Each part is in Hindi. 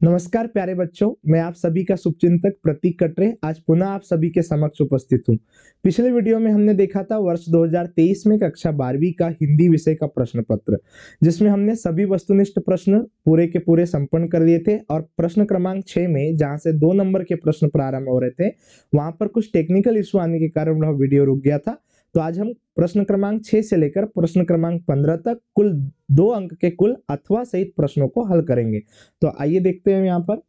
नमस्कार प्यारे बच्चों, मैं आप सभी का शुभचिंतक प्रतीक कटरे आज पुनः आप सभी के समक्ष उपस्थित हूँ। पिछले वीडियो में हमने देखा था वर्ष 2023 में कक्षा 12वीं का हिंदी विषय का प्रश्न पत्र, जिसमें हमने सभी वस्तुनिष्ठ प्रश्न पूरे के पूरे संपन्न कर लिए थे और प्रश्न क्रमांक 6 में जहां से 2 नंबर के प्रश्न प्रारंभ हो रहे थे वहां पर कुछ टेक्निकल इश्यू आने के कारण वह वीडियो रुक गया था। तो आज हम प्रश्न क्रमांक 6 से लेकर प्रश्न क्रमांक 15 तक कुल 2 अंक के कुल अथवा सहित प्रश्नों को हल करेंगे। तो आइए देखते हैं यहाँ पर।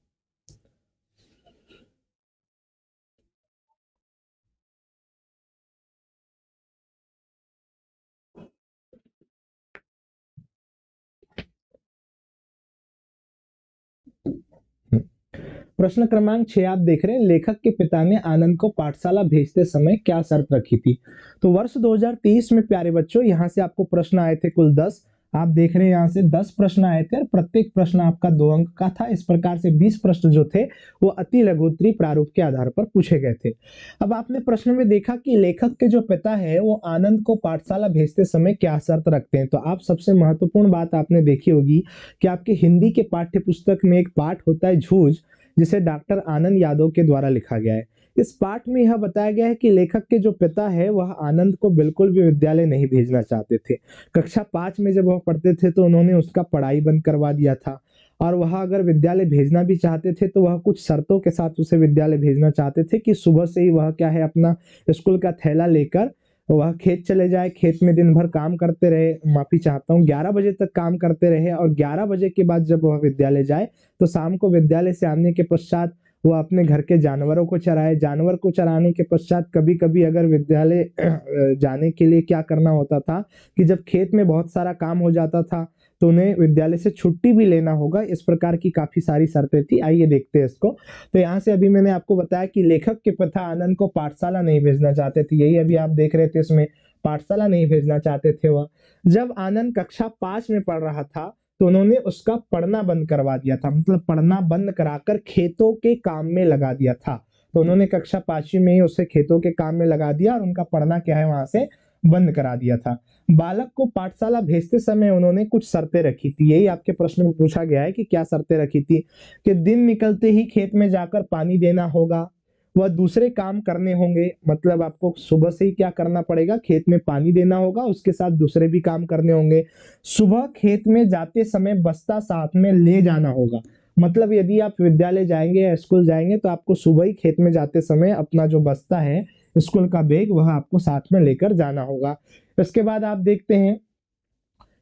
प्रश्न क्रमांक 6 आप देख रहे हैं, लेखक के पिता ने आनंद को पाठशाला भेजते समय क्या शर्त रखी थी। तो वर्ष 2023 में प्यारे बच्चों यहाँ से आपको प्रश्न आए थे कुल 10। आप देख रहे हैं यहाँ से 10 प्रश्न आए थे और प्रत्येक प्रश्न आपका 2 अंक का था। इस प्रकार से 20 प्रश्न जो थे वो अति लघुत्तरीय प्रारूप के आधार पर पूछे गए थे। अब आपने प्रश्न में देखा कि लेखक के जो पिता है वो आनंद को पाठशाला भेजते समय क्या शर्त रखते हैं। तो आप सबसे महत्वपूर्ण बात आपने देखी होगी कि आपके हिंदी के पाठ्य पुस्तक में एक पाठ होता है झूठ, जिसे डॉक्टर आनंद यादव के द्वारा लिखा गया है। इस पाठ में यह बताया गया है कि लेखक के जो पिता है वह आनंद को बिल्कुल भी विद्यालय नहीं भेजना चाहते थे। कक्षा 5 में जब वह पढ़ते थे तो उन्होंने उसका पढ़ाई बंद करवा दिया था और वह अगर विद्यालय भेजना भी चाहते थे तो वह कुछ शर्तों के साथ उसे विद्यालय भेजना चाहते थे कि सुबह से ही वह क्या है अपना स्कूल का थैला लेकर वह खेत चले जाए, खेत में दिन भर काम करते रहे, माफी चाहता हूँ 11 बजे तक काम करते रहे और 11 बजे के बाद जब वह विद्यालय जाए तो शाम को विद्यालय से आने के पश्चात वो अपने घर के जानवरों को चराए। जानवर को चराने के पश्चात कभी कभी अगर विद्यालय जाने के लिए क्या करना होता था कि जब खेत में बहुत सारा काम हो जाता था तो उन्हें विद्यालय से छुट्टी भी लेना होगा। इस प्रकार की काफी सारी शर्तें थी। आइए देखते हैं इसको। तो यहाँ से अभी मैंने आपको बताया कि लेखक के पिता आनंद को पाठशाला नहीं भेजना चाहते थे। यही अभी आप देख रहे थे, इसमें पाठशाला नहीं भेजना चाहते थे। वह जब आनंद कक्षा 5 में पढ़ रहा था तो उन्होंने उसका पढ़ना बंद करवा दिया था, मतलब पढ़ना बंद कराकर खेतों के काम में लगा दिया था। तो उन्होंने कक्षा 5वीं में ही उसे खेतों के काम में लगा दिया और उनका पढ़ना क्या है वहां से बंद करा दिया था। बालक को पाठशाला भेजते समय उन्होंने कुछ शर्तें रखी थी। यही आपके प्रश्न में पूछा गया है कि क्या शर्तें रखी थी। कि दिन निकलते ही खेत में जाकर पानी देना होगा, वह दूसरे काम करने होंगे, मतलब आपको सुबह से ही क्या करना पड़ेगा, खेत में पानी देना होगा, उसके साथ दूसरे भी काम करने होंगे। सुबह खेत में जाते समय बस्ता साथ में ले जाना होगा, मतलब यदि आप विद्यालय जाएंगे या स्कूल जाएंगे तो आपको सुबह ही खेत में जाते समय अपना जो बस्ता है स्कूल का बैग वह आपको साथ में लेकर जाना होगा। इसके बाद आप देखते हैं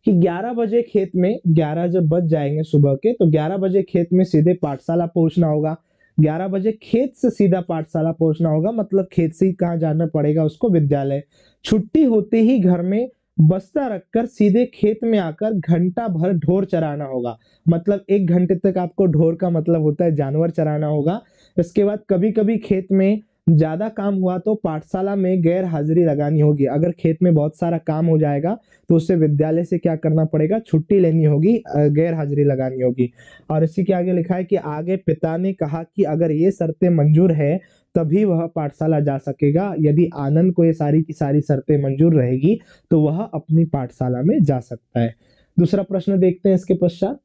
कि 11 बजे खेत में 11 जब बज जाएंगे सुबह के तो 11 बजे खेत में सीधे पाठशाला पहुंचना होगा। 11 बजे खेत से सीधा पाठशाला पहुंचना होगा, मतलब खेत से ही कहाँ जाना पड़ेगा उसको, विद्यालय। छुट्टी होते ही घर में बस्ता रखकर सीधे खेत में आकर घंटा भर ढोर चराना होगा, मतलब 1 घंटे तक आपको ढोर का मतलब होता है जानवर चराना होगा। इसके बाद कभी कभी खेत में ज्यादा काम हुआ तो पाठशाला में गैर हाजिरी लगानी होगी। अगर खेत में बहुत सारा काम हो जाएगा तो उससे विद्यालय से क्या करना पड़ेगा, छुट्टी लेनी होगी, गैर हाजिरी लगानी होगी। और इसी के आगे लिखा है कि आगे पिता ने कहा कि अगर ये शर्तें मंजूर है तभी वह पाठशाला जा सकेगा। यदि आनंद को ये सारी की सारी शर्तें मंजूर रहेगी तो वह अपनी पाठशाला में जा सकता है। दूसरा प्रश्न देखते हैं इसके पश्चात।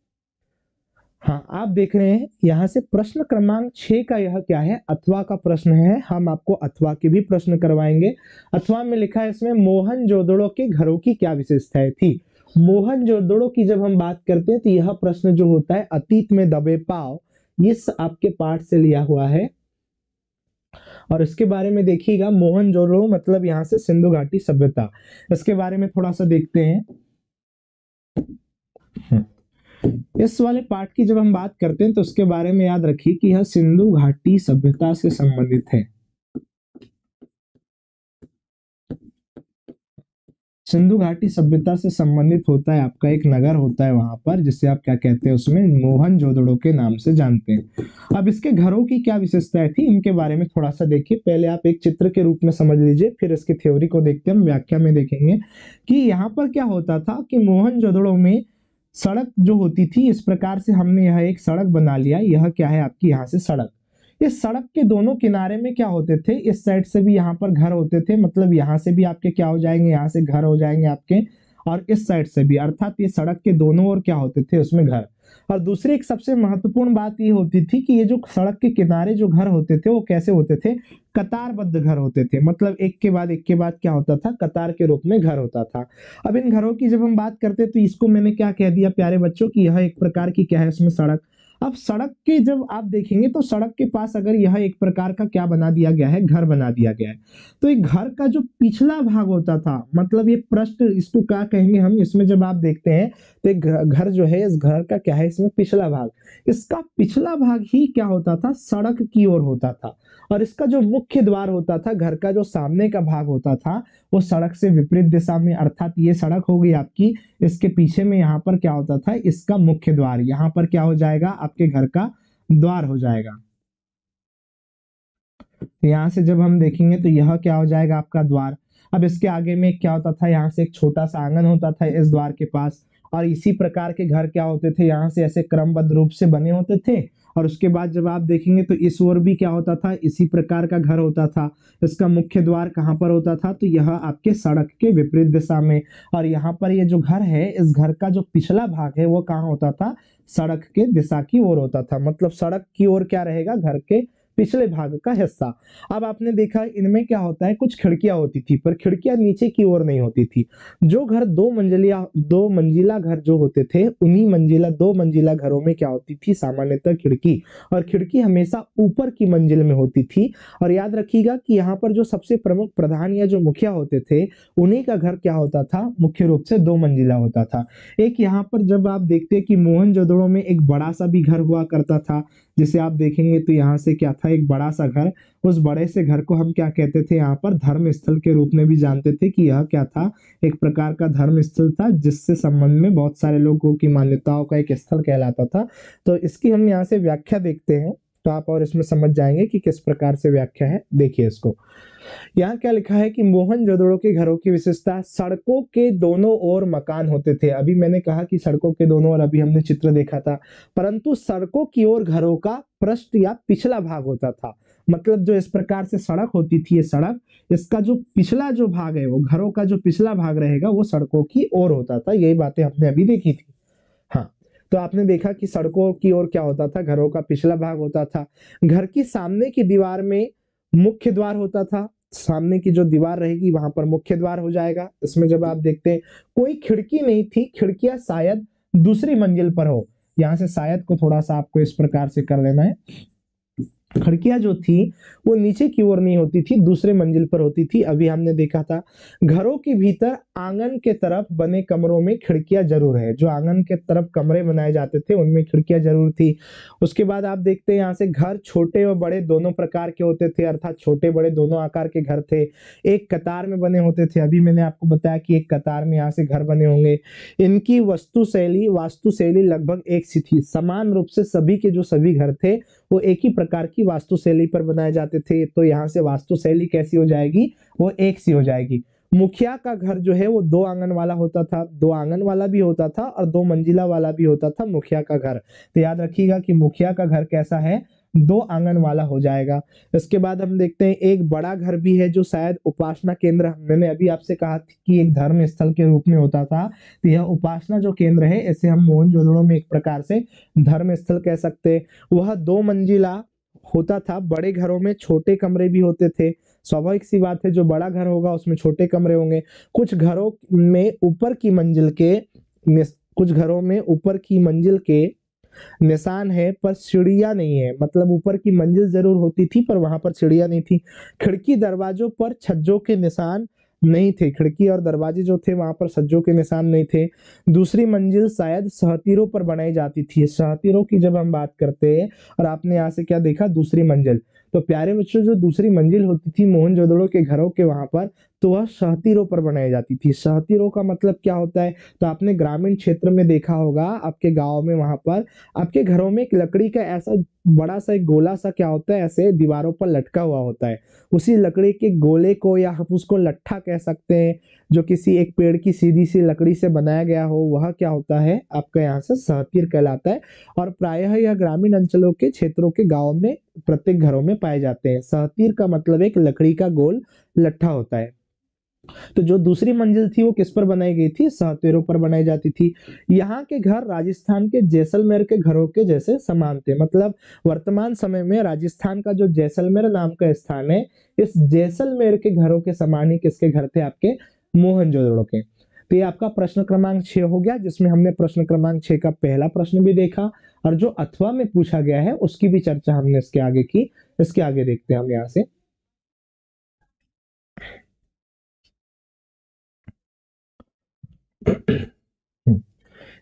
हाँ, आप देख रहे हैं यहाँ से प्रश्न क्रमांक 6 का यह क्या है, अथवा का प्रश्न है। हम आपको अथवा के भी प्रश्न करवाएंगे। अथवा में लिखा है इसमें मोहनजोदड़ो के घरों की क्या विशेषताएं थी। मोहनजोदड़ो की जब हम बात करते हैं तो यह प्रश्न जो होता है अतीत में दबे पाव, इस आपके पाठ से लिया हुआ है। और इसके बारे में देखिएगा, मोहनजोदड़ो मतलब यहाँ से सिंधु घाटी सभ्यता। इसके बारे में थोड़ा सा देखते हैं। इस वाले पार्ट की जब हम बात करते हैं तो उसके बारे में याद रखिए कि यह सिंधु घाटी सभ्यता से संबंधित है। सिंधु घाटी सभ्यता से संबंधित होता है, आपका एक नगर होता है वहां पर जिसे आप क्या कहते हैं, उसमें मोहनजोदड़ो के नाम से जानते हैं। अब इसके घरों की क्या विशेषताएं थी इनके बारे में थोड़ा सा देखिए। पहले आप एक चित्र के रूप में समझ लीजिए, फिर इसकी थ्योरी को देखते हैं, हम व्याख्या में देखेंगे कि यहाँ पर क्या होता था कि मोहनजोदड़ो में सड़क जो होती थी, इस प्रकार से हमने यह एक सड़क बना लिया। यह क्या है आपकी यहाँ से सड़क। इस सड़क के दोनों किनारे में क्या होते थे, इस साइड से भी यहाँ पर घर होते थे, मतलब यहाँ से भी आपके क्या हो जाएंगे, यहाँ से घर हो जाएंगे आपके, और इस साइड से भी, अर्थात ये सड़क के दोनों ओर क्या होते थे उसमें घर। और दूसरी एक सबसे महत्वपूर्ण बात ये होती थी कि ये जो सड़क के किनारे जो घर होते थे वो कैसे होते थे, कतारबद्ध घर होते थे, मतलब एक के बाद क्या होता था, कतार के रूप में घर होता था। अब इन घरों की जब हम बात करते हैं तो इसको मैंने क्या कह दिया प्यारे बच्चों की यह एक प्रकार की क्या है इसमें सड़क। अब सड़क के जब आप देखेंगे तो सड़क के पास अगर यह एक प्रकार का क्या बना दिया गया है, घर बना दिया गया है, तो एक घर का जो पिछला भाग होता था, मतलब ये पृष्ठ इसको क्या कहेंगे हम, इसमें जब आप देखते हैं तो एक घर जो है इस घर का क्या है इसमें पिछला भाग, इसका पिछला भाग ही क्या होता था, सड़क की ओर होता था। और इसका जो मुख्य द्वार होता था, घर का जो सामने का भाग होता था, वो सड़क से विपरीत दिशा में, अर्थात ये सड़क हो गई आपकी, इसके पीछे में यहाँ पर क्या होता था, इसका मुख्य द्वार, यहाँ पर क्या हो जाएगा, आपके घर का द्वार हो जाएगा। तो यहाँ से जब हम देखेंगे तो यह क्या हो जाएगा, आपका द्वार। अब इसके आगे में क्या होता था, यहाँ से एक छोटा सा आंगन होता था इस द्वार के पास, और इसी प्रकार के घर क्या होते थे, यहाँ से ऐसे क्रमबद्ध रूप से बने होते थे। और उसके बाद जब आप देखेंगे तो इस ओर भी क्या होता था, इसी प्रकार का घर होता था। इसका मुख्य द्वार कहाँ पर होता था, तो यह आपके सड़क के विपरीत दिशा में। और यहाँ पर ये जो घर है, इस घर का जो पिछला भाग है वो कहाँ होता था, सड़क के दिशा की ओर होता था, मतलब सड़क की ओर क्या रहेगा, घर के पिछले भाग का हिस्सा। अब आपने देखा इनमें क्या होता है, कुछ खिड़कियां होती थी, पर खिड़कियां नीचे की ओर नहीं होती थी। जो घर दो मंजिला घर जो होते थे, उन्हीं दो मंजिला घरों में क्या होती थी, सामान्यतः खिड़की, और खिड़की हमेशा ऊपर की मंजिल में होती थी। और याद रखिएगा कि यहाँ पर जो सबसे प्रमुख प्रधान या जो मुखिया होते थे, उन्हीं का घर क्या होता था, मुख्य रूप से दो मंजिला होता था। एक यहाँ पर जब आप देखते हैं कि मोहनजोदड़ो में एक बड़ा सा भी घर हुआ करता था, जिसे आप देखेंगे तो यहाँ से क्या था, एक बड़ा सा घर। उस बड़े से घर को हम क्या कहते थे, यहाँ पर धर्म स्थल के रूप में भी जानते थे कि यह क्या था, एक प्रकार का धर्म स्थल था, जिससे संबंध में बहुत सारे लोगों की मान्यताओं का एक स्थल कहलाता था। तो इसकी हम यहाँ से व्याख्या देखते हैं, तो आप और इसमें समझ जाएंगे कि किस प्रकार से व्याख्या है। देखिए इसको, यहाँ क्या लिखा है कि मोहनजोदड़ो के घरों की विशेषता, सड़कों के दोनों ओर मकान होते थे। अभी मैंने कहा कि सड़कों के दोनों ओर, अभी हमने चित्र देखा था, परंतु सड़कों की ओर घरों का पृष्ठ या पिछला भाग होता था। मतलब जो इस प्रकार से सड़क होती थी, ये सड़क, इसका जो पिछला जो भाग है, वो घरों का जो पिछला भाग रहेगा वो सड़कों की ओर होता था। यही बातें हमने अभी देखी थी। हाँ, तो आपने देखा कि सड़कों की ओर क्या होता था, घरों का पिछला भाग होता था। घर की सामने की दीवार में मुख्य द्वार होता था, सामने की जो दीवार रहेगी वहां पर मुख्य द्वार हो जाएगा। इसमें जब आप देखते हैं कोई खिड़की नहीं थी, खिड़कियां शायद दूसरी मंजिल पर हो। यहाँ से शायद को थोड़ा सा आपको इस प्रकार से कर लेना है, खिड़कियां जो थी वो नीचे की ओर नहीं होती थी, दूसरे मंजिल पर होती थी। अभी हमने देखा था घरों के भीतर आंगन के तरफ बने कमरों में खिड़कियां जरूर है, जो आंगन के तरफ कमरे बनाए जाते थे उनमें खिड़कियां जरूर थी। उसके बाद आप देखते हैं यहाँ से घर छोटे और बड़े दोनों प्रकार के होते थे, अर्थात छोटे बड़े दोनों आकार के घर थे। एक कतार में बने होते थे, अभी मैंने आपको बताया कि एक कतार में यहाँ से घर बने होंगे। इनकी वास्तुशैली लगभग एक सी थी, समान रूप से सभी के जो सभी घर थे वो एक ही प्रकार की वास्तुशैली पर बनाए जाते थे। तो यहाँ से वास्तुशैली कैसी हो जाएगी, वो एक सी हो जाएगी। मुखिया का घर जो है वो दो आंगन वाला होता था, दो आंगन वाला भी होता था और दो मंजिला वाला भी होता था मुखिया का घर। तो याद रखिएगा कि मुखिया का घर कैसा है, दो आंगन वाला हो जाएगा। इसके बाद हम देखते हैं एक बड़ा घर भी है, जो शायद उपासना केंद्र, मैंने अभी आपसे कहा कि एक धर्म स्थल के रूप में होता था, तो यह उपासना जो केंद्र है, इसे हम मोहनजोदड़ो में एक प्रकार से धर्म स्थल कह सकते हैं। वह दो मंजिला होता था। बड़े घरों में छोटे कमरे भी होते थे, स्वाभाविक सी बात है, जो बड़ा घर होगा उसमें छोटे कमरे होंगे। कुछ घरों में ऊपर की मंजिल के कुछ घरों में ऊपर की मंजिल के निशान है पर सीढ़ियां नहीं है, मतलब ऊपर की मंजिल जरूर होती थी पर वहां पर सीढ़ियां नहीं थी। खिड़की दरवाजों पर छज्जों के निशान नहीं थे, खिड़की और दरवाजे जो थे वहां पर छज्जों के निशान नहीं थे। दूसरी मंजिल शायद सहतीरों पर बनाई जाती थी। सहतीरों की जब हम बात करते हैं, और आपने यहाँ से क्या देखा, दूसरी मंजिल, तो प्यारे बच्चों जो दूसरी मंजिल होती थी मोहनजोदड़ो के घरों के वहां पर, तो वह सहतीरों पर बनाई जाती थी। सहतीरों का मतलब क्या होता है, तो आपने ग्रामीण क्षेत्र में देखा होगा, आपके गांव में वहां पर आपके घरों में एक लकड़ी का ऐसा बड़ा सा एक गोला सा क्या होता है, ऐसे दीवारों पर लटका हुआ होता है। उसी लकड़ी के गोले को, या हम उसको लट्ठा कह सकते हैं, जो किसी एक पेड़ की सीधी सी लकड़ी से बनाया गया हो, वह क्या होता है, आपका यहाँ से सहतीर कहलाता है। और प्रायः यह ग्रामीण अंचलों के क्षेत्रों के गाँव में प्रत्येक घरों में पाए जाते हैं। सहतीर का मतलब एक लकड़ी का गोल लट्ठा होता है। तो जो दूसरी मंजिल थी वो किस पर बनाई गई थी? सहतेरों पर बनाई जाती थी। यहाँ के घर राजस्थान के जैसलमेर के घरों के जैसे समान थे। मतलब वर्तमान समय में राजस्थान का जो जैसलमेर नाम का स्थान है, इस जैसलमेर के घरों के समान ही किसके घर थे? आपके मोहनजोदड़ो के। तो ये आपका प्रश्न क्रमांक 6 हो गया, जिसमें हमने प्रश्न क्रमांक 6 का पहला प्रश्न भी देखा और जो अथवा में पूछा गया है उसकी भी चर्चा हमने इसके आगे की। इसके आगे देखते हैं हम यहाँ से।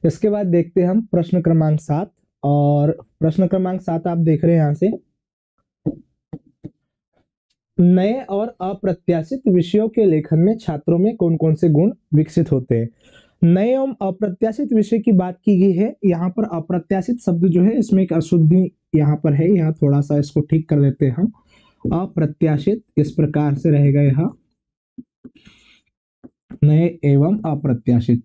इसके बाद देखते हैं हम प्रश्न क्रमांक 7। और प्रश्न क्रमांक 7 आप देख रहे हैं यहाँ से, नए और अप्रत्याशित विषयों के लेखन में छात्रों में कौन कौन से गुण विकसित होते हैं? नए एवं अप्रत्याशित विषय की बात की गई है। यहाँ पर अप्रत्याशित शब्द जो है इसमें एक अशुद्धि यहाँ पर है, यहाँ थोड़ा सा इसको ठीक कर देते हैं हम। अप्रत्याशित इस प्रकार से रहेगा यहाँ, नए एवं अप्रत्याशित।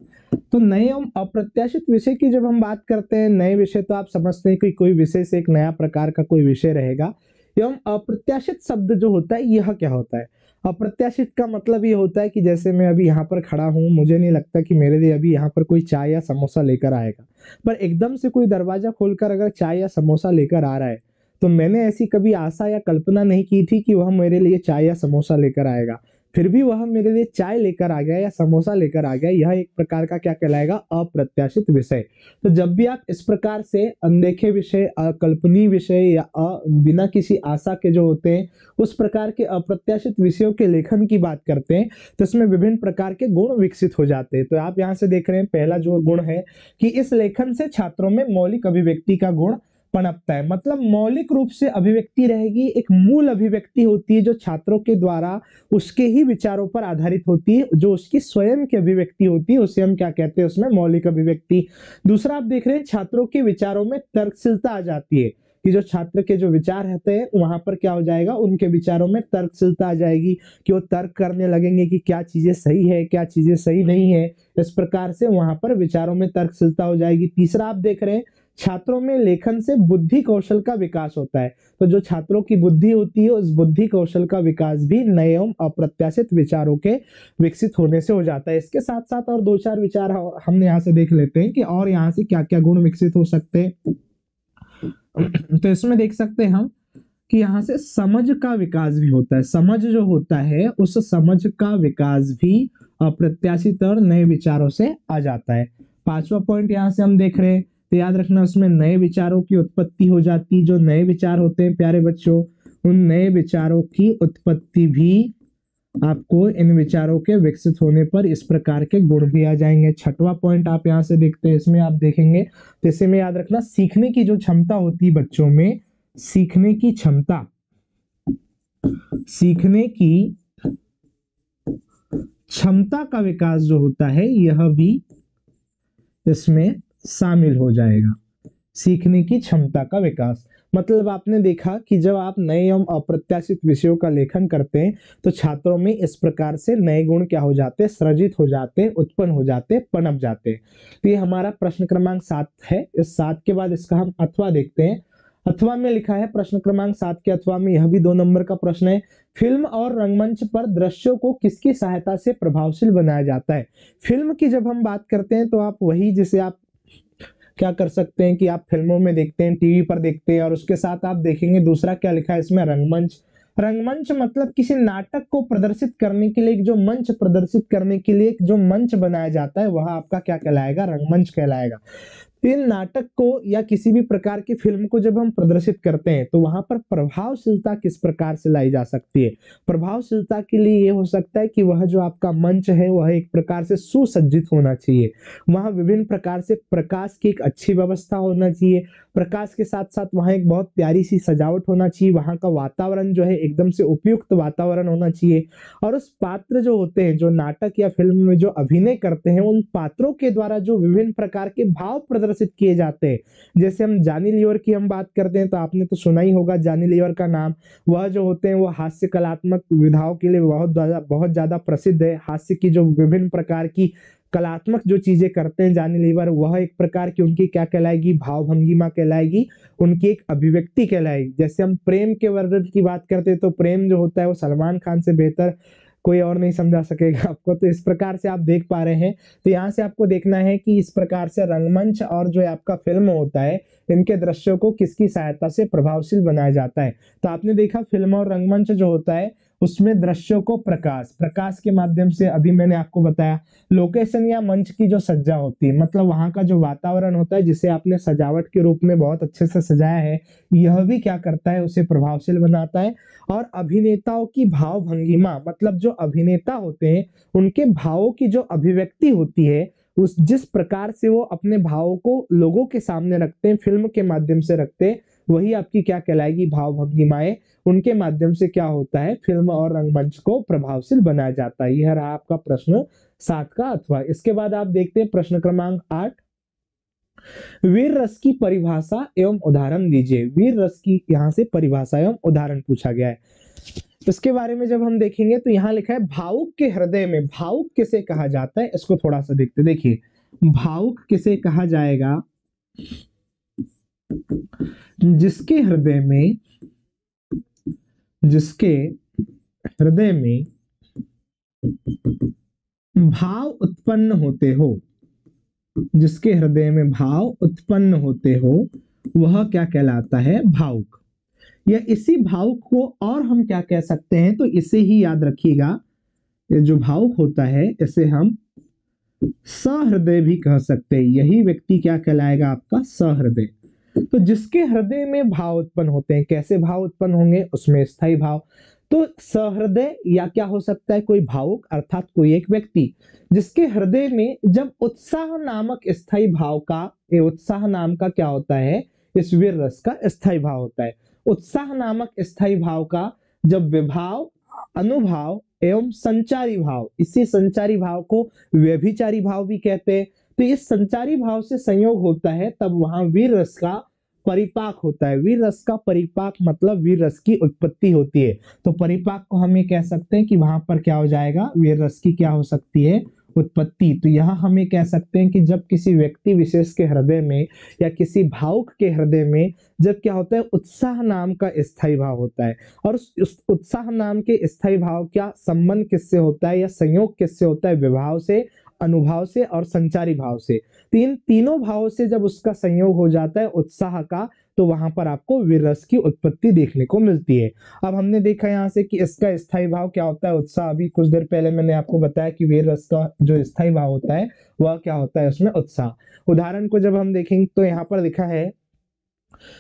तो नए एवं अप्रत्याशित विषय की जब हम बात करते हैं, नए विषय तो आप समझते हैं कि कोई विषय से एक नया प्रकार का कोई विषय रहेगा। एवं अप्रत्याशित शब्द जो होता है यह क्या होता है? अप्रत्याशित का मतलब ये होता है कि जैसे मैं अभी यहाँ पर खड़ा हूँ, मुझे नहीं लगता कि मेरे लिए अभी यहाँ पर कोई चाय या समोसा लेकर आएगा, पर एकदम से कोई दरवाजा खोलकर अगर चाय या समोसा लेकर आ रहा है, तो मैंने ऐसी कभी आशा या कल्पना नहीं की थी कि वह मेरे लिए चाय या समोसा लेकर आएगा, फिर भी वह मेरे लिए चाय लेकर आ गया या समोसा लेकर आ गया। यह एक प्रकार का क्या कहलाएगा? अप्रत्याशित विषय। तो जब भी आप इस प्रकार से अनदेखे विषय, अकल्पनीय विषय या बिना किसी आशा के जो होते हैं, उस प्रकार के अप्रत्याशित विषयों के लेखन की बात करते हैं, तो इसमें विभिन्न प्रकार के गुण विकसित हो जाते हैं। तो आप यहाँ से देख रहे हैं, पहला जो गुण है कि इस लेखन से छात्रों में मौलिक अभिव्यक्ति का गुण पनपता है। मतलब मौलिक रूप से अभिव्यक्ति रहेगी, एक मूल अभिव्यक्ति होती है जो छात्रों के द्वारा उसके ही विचारों पर आधारित होती है, जो उसकी स्वयं की अभिव्यक्ति होती है, उसे हम क्या कहते हैं? उसमें मौलिक अभिव्यक्ति। दूसरा आप देख रहे हैं, छात्रों के विचारों में तर्कशीलता आ जाती है कि जो छात्र के जो विचार रहते हैं वहां पर क्या हो जाएगा? उनके विचारों में तर्कशीलता आ जाएगी कि वो तर्क करने लगेंगे कि क्या चीजें सही है, क्या चीजें सही नहीं है। इस प्रकार से वहां पर विचारों में तर्कशीलता हो जाएगी। तीसरा आप देख रहे हैं, छात्रों में लेखन से बुद्धि कौशल का विकास होता है। तो जो छात्रों की बुद्धि होती है, उस बुद्धि कौशल का विकास भी नए एवं अप्रत्याशित विचारों के विकसित होने से हो जाता है। इसके साथ साथ और दो चार विचार हमने यहाँ से देख लेते हैं कि और यहाँ से क्या क्या गुण विकसित हो सकते हैं। तो इसमें देख सकते हैं हम कि यहाँ से समझ का विकास भी होता है। समझ जो होता है, उस समझ का विकास भी अप्रत्याशित और नए विचारों से आ जाता है। पांचवा पॉइंट यहाँ से हम देख रहे हैं, तो याद रखना उसमें नए विचारों की उत्पत्ति हो जाती। जो नए विचार होते हैं प्यारे बच्चों, उन नए विचारों की उत्पत्ति भी आपको इन विचारों के विकसित होने पर इस प्रकार के गुण भी आ जाएंगे। छठवां पॉइंट आप यहाँ से देखते हैं, इसमें आप देखेंगे तो इसे में याद रखना, सीखने की जो क्षमता होती है बच्चों में, सीखने की क्षमता, सीखने की क्षमता का विकास जो होता है यह भी इसमें शामिल हो जाएगा। सीखने की क्षमता का विकास मतलब आपने देखा कि जब आप नए एवं अप्रत्याशित विषयों का लेखन करते हैं तो छात्रों में इस प्रकार से नए गुण क्या हो जाते हैं? सृजित हो जाते हैं, उत्पन्न हो जाते हैं, पनप जाते हैं। तो ये हमारा प्रश्न क्रमांक 7 है। इस 7 के बाद इसका हम अथवा देखते हैं। अथवा में लिखा है, प्रश्न क्रमांक 7 के अथवा में, यह भी 2 नंबर का प्रश्न है, फिल्म और रंगमंच पर दृश्यों को किसकी सहायता से प्रभावशील बनाया जाता है? फिल्म की जब हम बात करते हैं तो आप वही जिसे आप क्या कर सकते हैं कि आप फिल्मों में देखते हैं, टीवी पर देखते हैं, और उसके साथ आप देखेंगे दूसरा क्या लिखा है इसमें, रंगमंच। रंगमंच मतलब किसी नाटक को प्रदर्शित करने के लिए, जो मंच प्रदर्शित करने के लिए जो मंच बनाया जाता है वह आपका क्या कहलाएगा? रंगमंच कहलाएगा। फिर नाटक को या किसी भी प्रकार की फिल्म को जब हम प्रदर्शित करते हैं तो वहां पर प्रभावशीलता किस प्रकार से लाई जा सकती है? प्रभावशीलता के लिए यह हो सकता है कि वह जो आपका मंच है वह एक प्रकार से सुसज्जित होना चाहिए, वहां विभिन्न प्रकार से प्रकाश की एक अच्छी व्यवस्था होना चाहिए, प्रकाश के साथ साथ वहां एक बहुत प्यारी सी सजावट होना चाहिए, वहां का वातावरण जो है एकदम से उपयुक्त वातावरण होना चाहिए, और उस पात्र जो होते हैं, जो नाटक या फिल्म में जो अभिनय करते हैं, उन पात्रों के द्वारा जो विभिन्न प्रकार के भाव प्रदर्शित किए जाते हैं। जैसे हम जानी लीवर की हम बात करते हैं तो आपने तो सुना ही होगा जानी लीवर का नाम। वह जो होते हैं वो हास्य कलात्मक विधाओं के लिए बहुत ज्यादा प्रसिद्ध है। हास्य की जो विभिन्न प्रकार की कलात्मक जो चीजें करते हैं जानी लीवर, वह एक प्रकार की उनकी क्या कहलाएगी? भाव भंगिमा कहलाएगी, उनकी एक अभिव्यक्ति कहलाएगी। जैसे हम प्रेम के वर्णन की बात करते हैं तो प्रेम जो होता है वो सलमान खान से बेहतर कोई और नहीं समझा सकेगा आपको। तो इस प्रकार से आप देख पा रहे हैं। तो यहाँ से आपको देखना है कि इस प्रकार से रंगमंच और जो आपका फिल्म होता है, इनके दृश्यों को किसकी सहायता से प्रभावशील बनाया जाता है। तो आपने देखा फिल्म और रंगमंच जो होता है उसमें दृश्यों को प्रकाश प्रकाश के माध्यम से, अभी मैंने आपको बताया लोकेशन या मंच की जो सज्जा होती है, मतलब वहां का जो वातावरण होता है जिसे आपने सजावट के रूप में बहुत अच्छे से सजाया है, यह भी क्या करता है, उसे प्रभावशील बनाता है। और अभिनेताओं की भाव भंगिमा, मतलब जो अभिनेता होते हैं उनके भावों की जो अभिव्यक्ति होती है, उस जिस प्रकार से वो अपने भावों को लोगों के सामने रखते हैं, फिल्म के माध्यम से रखते हैं, वही आपकी क्या कहलाएगी, भाव भंगिमाएं। उनके माध्यम से क्या होता है, फिल्म और रंगमंच को प्रभावशील बनाया जाता है। यह रहा आपका प्रश्न 7 का अथवा। इसके बाद आप देखते हैं प्रश्न क्रमांक 8, वीर रस की परिभाषा एवं उदाहरण दीजिए। वीर रस की यहाँ से परिभाषा एवं उदाहरण पूछा गया है। इसके बारे में जब हम देखेंगे तो यहाँ लिखा है भावुक के हृदय में, भावुक किसे कहा जाता है, इसको थोड़ा सा देखते। देखिए भावुक किसे कहा जाएगा, जिसके हृदय में, जिसके हृदय में भाव उत्पन्न होते हो, जिसके हृदय में भाव उत्पन्न होते हो, वह क्या कहलाता है, भावुक। या इसी भावुक को और हम क्या कह सकते हैं, तो इसे ही याद रखिएगा, ये जो भावुक होता है इसे हम सहृदय भी कह सकते हैं। यही व्यक्ति क्या कहलाएगा, आपका सहृदय। तो जिसके हृदय में भाव उत्पन्न होते हैं, कैसे भाव उत्पन्न होंगे, उसमें स्थायी भाव। तो सहृदय या क्या हो सकता है, कोई भावुक अर्थात कोई एक व्यक्ति जिसके हृदय में जब उत्साह नामक स्थायी भाव का, ये उत्साह नाम का क्या होता है, इस वीर रस का स्थायी भाव होता है। उत्साह नामक स्थायी भाव का जब विभाव, अनुभाव एवं संचारी भाव, इसी संचारी भाव को व्यभिचारी भाव भी कहते हैं, तो इस संचारी भाव से संयोग होता है, तब वहां वीर रस का परिपाक होता है। वीर रस का परिपाक मतलब वीर रस की उत्पत्ति होती है। तो परिपाक को हम ये कह सकते हैं कि वहां पर क्या हो जाएगा, वीर रस की क्या हो सकती है, उत्पत्ति। तो यहाँ हम ये कह सकते हैं कि जब किसी व्यक्ति विशेष के हृदय में या किसी भावुक के हृदय में जब क्या होता है, उत्साह नाम का स्थायी भाव होता है, और उस उत्साह नाम के स्थायी भाव का संबंध किससे होता है या संयोग किससे होता है, विभाव से, अनुभाव से और संचारी भाव से। तीन तीनों भावों से जब उसका संयोग हो जाता है उत्साह का, तो वहां पर आपको वीर रस की उत्पत्ति देखने को मिलती है। अब हमने देखा यहाँ से कि इसका स्थायी भाव क्या होता है, उत्साह। अभी कुछ देर पहले मैंने आपको बताया कि वीर रस का जो स्थायी भाव होता है वह क्या होता है, उसमें उत्साह। उदाहरण को जब हम देखेंगे तो यहाँ पर लिखा है,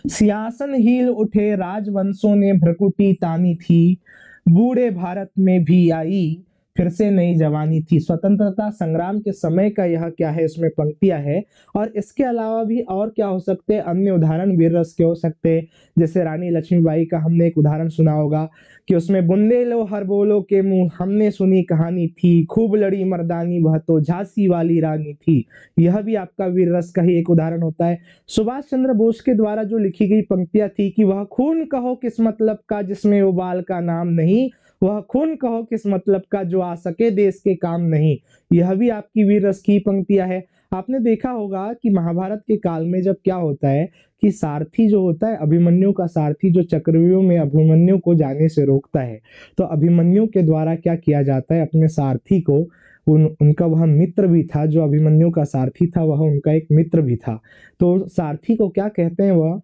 सियासन हिल उठे राजवंशों ने भ्रकुटी तानी थी, बूढ़े भारत में भी आई फिर से नई जवानी थी। स्वतंत्रता संग्राम के समय का यह क्या है, इसमें पंक्तियां है। और इसके अलावा भी और क्या हो सकते हैं, अन्य उदाहरण वीर रस के हो सकते हैं। जैसे रानी लक्ष्मीबाई का हमने एक उदाहरण सुना होगा कि उसमें बुंदे लो हर बोलो के मुंह, हमने सुनी कहानी थी, खूब लड़ी मर्दानी वह तो झांसी वाली रानी थी। यह भी आपका वीर रस का ही एक उदाहरण होता है। सुभाष चंद्र बोस के द्वारा जो लिखी गई पंक्तियां थी कि वह खून कहो किस मतलब का जिसमें उबाल का नाम नहीं, वह खून कहो किस मतलब का जो आ सके देश के काम नहीं, यह भी आपकी वीर रस की पंक्तियां है। आपने देखा होगा कि महाभारत के काल में जब क्या होता है कि सारथी जो होता है, अभिमन्यु का सारथी जो चक्रव्यूह में अभिमन्यु को जाने से रोकता है, तो अभिमन्यु के द्वारा क्या किया जाता है, अपने सारथी को, उनका वह मित्र भी था, जो अभिमन्यु का सारथी था वह उनका एक मित्र भी था। तो सारथी को क्या कहते हैं वह,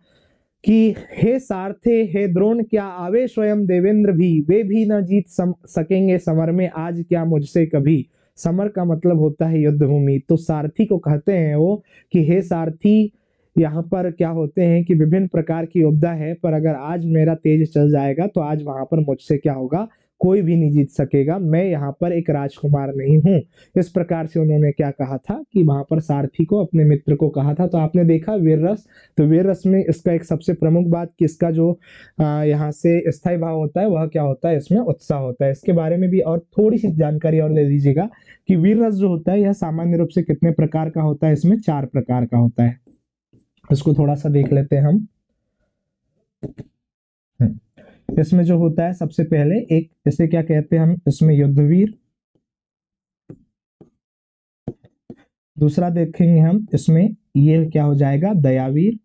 कि हे सारथे हे द्रोण क्या आवे स्वयं देवेंद्र भी, वे भी न जीत सकेंगे समर में आज क्या मुझसे कभी। समर का मतलब होता है युद्ध भूमि। तो सारथी को कहते हैं वो कि हे सारथी, यहाँ पर क्या होते हैं कि विभिन्न प्रकार की योद्धा है, पर अगर आज मेरा तेज चल जाएगा तो आज वहां पर मुझसे क्या होगा, कोई भी नहीं जीत सकेगा, मैं यहाँ पर एक राजकुमार नहीं हूँ। इस प्रकार से उन्होंने क्या कहा था कि वहां पर सारथी को, अपने मित्र को कहा था। तो आपने देखा वीर रस, तो वीर रस में इसका एक सबसे प्रमुख बात कि इसका जो यहाँ से स्थायी भाव होता है वह क्या होता है, इसमें उत्साह होता है। इसके बारे में भी और थोड़ी सी जानकारी और ले लीजिएगा कि वीर रस जो होता है यह सामान्य रूप से कितने प्रकार का होता है, इसमें 4 प्रकार का होता है। इसको थोड़ा सा देख लेते हैं हम। इसमें जो होता है सबसे पहले एक, इसे क्या कहते हैं हम, इसमें युद्धवीर। दूसरा देखेंगे हम इसमें, ये क्या हो जाएगा, दयावीर।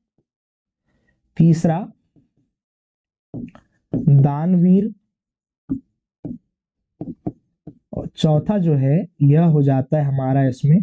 तीसरा दानवीर। और चौथा जो है यह हो जाता है हमारा इसमें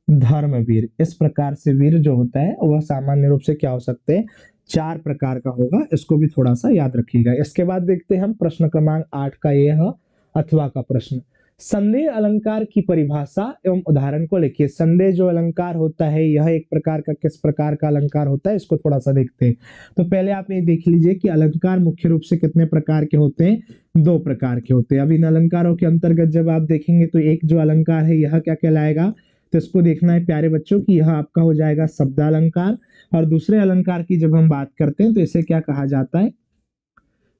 धर्मवीर। इस प्रकार से वीर जो होता है वह सामान्य रूप से क्या हो सकते हैं, 4 प्रकार का होगा। इसको भी थोड़ा सा याद रखिएगा। इसके बाद देखते हैं हम प्रश्न क्रमांक 8 का, ये है अथवा का प्रश्न। संदेह अलंकार की परिभाषा एवं उदाहरण को लिखिए। संदेह जो अलंकार होता है यह एक प्रकार का किस प्रकार का अलंकार होता है, इसको थोड़ा सा देखते हैं। तो पहले आप ये देख लीजिए कि अलंकार मुख्य रूप से कितने प्रकार के होते हैं, 2 प्रकार के होते हैं। अब इन अलंकारों के अंतर्गत जब आप देखेंगे तो एक जो अलंकार है यह क्या कहलाएगा, तो इसको देखना है प्यारे बच्चों कि यह आपका हो जाएगा शब्दालंकार। और दूसरे अलंकार की जब हम बात करते हैं तो इसे क्या कहा जाता है,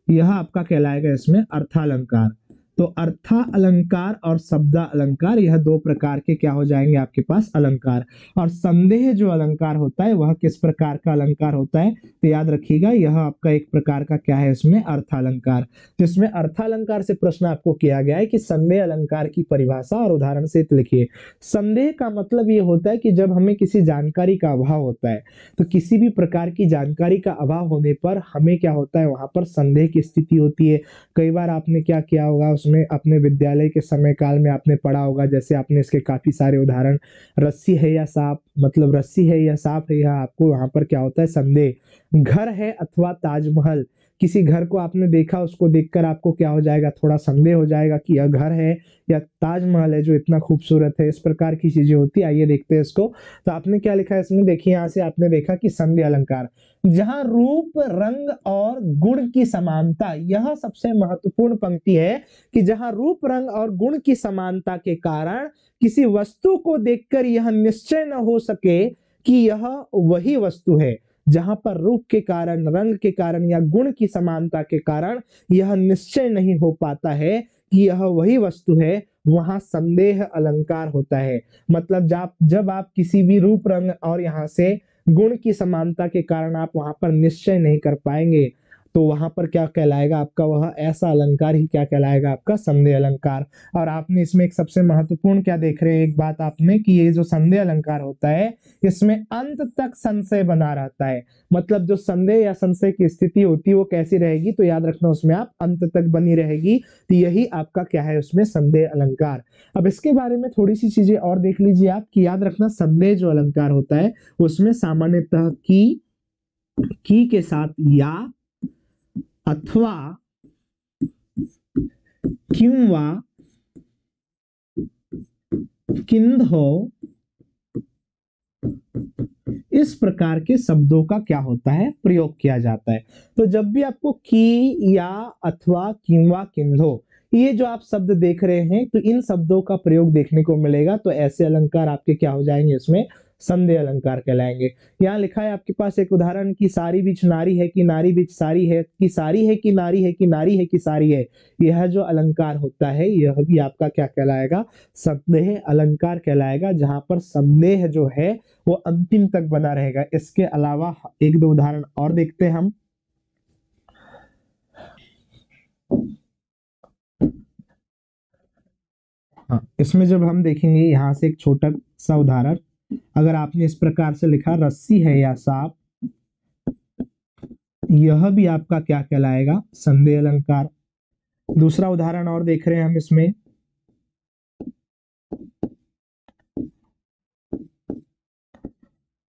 यह आपका कहलाएगा इसमें अर्थालंकार। तो अर्था अलंकार और शब्दा अलंकार यह 2 प्रकार के क्या हो जाएंगे आपके पास अलंकार। और संदेह जो अलंकार होता है वह किस प्रकार का अलंकार होता है, तो याद रखिएगा यह आपका एक प्रकार का क्या है इसमें अर्थालंकार। जिसमें अर्थालंकार से प्रश्न आपको किया गया है कि संदेह अलंकार की परिभाषा और उदाहरण से लिखिए। संदेह का मतलब ये होता है कि जब हमें किसी जानकारी का अभाव होता है, तो किसी भी प्रकार की जानकारी का अभाव होने पर हमें क्या होता है, वहां पर संदेह की स्थिति होती है। कई बार आपने क्या किया होगा, उसमें अपने विद्यालय के समय काल में आपने पढ़ा होगा, जैसे आपने इसके काफी सारे उदाहरण, रस्सी है या सांप, मतलब रस्सी है या सांप है, यह आपको वहां पर क्या होता है संदेह। घर है अथवा ताजमहल, किसी घर को आपने देखा, उसको देखकर आपको क्या हो जाएगा, थोड़ा संदेह हो जाएगा कि यह घर है या ताजमहल है जो इतना खूबसूरत है। इस प्रकार की चीजें होती है। आइए देखते हैं इसको। तो आपने क्या लिखा है इसमें, देखिए यहाँ से आपने देखा कि संदेह अलंकार, जहां रूप रंग और गुण की समानता, यह सबसे महत्वपूर्ण पंक्ति है कि जहां रूप रंग और गुण की समानता के कारण किसी वस्तु को देखकर यह निश्चय न हो सके कि यह वही वस्तु है। जहां पर रूप के कारण, रंग के कारण या गुण की समानता के कारण यह निश्चय नहीं हो पाता है कि यह वही वस्तु है, वहां संदेह अलंकार होता है। मतलब जब आप किसी भी रूप रंग और यहाँ से गुण की समानता के कारण आप वहां पर निश्चय नहीं कर पाएंगे, तो वहां पर क्या कहलाएगा आपका, वह ऐसा अलंकार ही क्या कहलाएगा आपका संदेह अलंकार। और आपने इसमें एक सबसे महत्वपूर्ण क्या देख रहे हैं, एक बात आपने कि ये जो संदेह अलंकार होता है इसमें अंत तक संशय बना रहता है। मतलब जो संदेह या संशय की स्थिति होती है वो कैसी रहेगी, तो याद रखना उसमें आप अंत तक बनी रहेगी। तो यही आपका क्या है उसमें संदेह अलंकार। अब इसके बारे में थोड़ी सी चीजें और देख लीजिए आप कि याद रखना संदेह जो अलंकार होता है उसमें सामान्यतः की के साथ या अथवा किंवा किंधो इस प्रकार के शब्दों का क्या होता है प्रयोग किया जाता है। तो जब भी आपको की या अथवा किंवा किंधो ये जो आप शब्द देख रहे हैं तो इन शब्दों का प्रयोग देखने को मिलेगा, तो ऐसे अलंकार आपके क्या हो जाएंगे, इसमें संदेह अलंकार कहलाएंगे। यहाँ लिखा है आपके पास एक उदाहरण कि सारी बीच नारी है कि नारी बीच सारी है, कि सारी है कि नारी है, कि नारी है कि सारी है। यह जो अलंकार होता है यह भी आपका क्या कहलाएगा, संदेह अलंकार कहलाएगा, जहां पर संदेह जो है वो अंतिम तक बना रहेगा। इसके अलावा एक दो उदाहरण और देखते हैं हम। हाँ, इसमें जब हम देखेंगे यहाँ से एक छोटा सा उदाहरण, अगर आपने इस प्रकार से लिखा रस्सी है या सांप, यह भी आपका क्या कहलाएगा संदेह अलंकार। दूसरा उदाहरण और देख रहे हैं हम इसमें,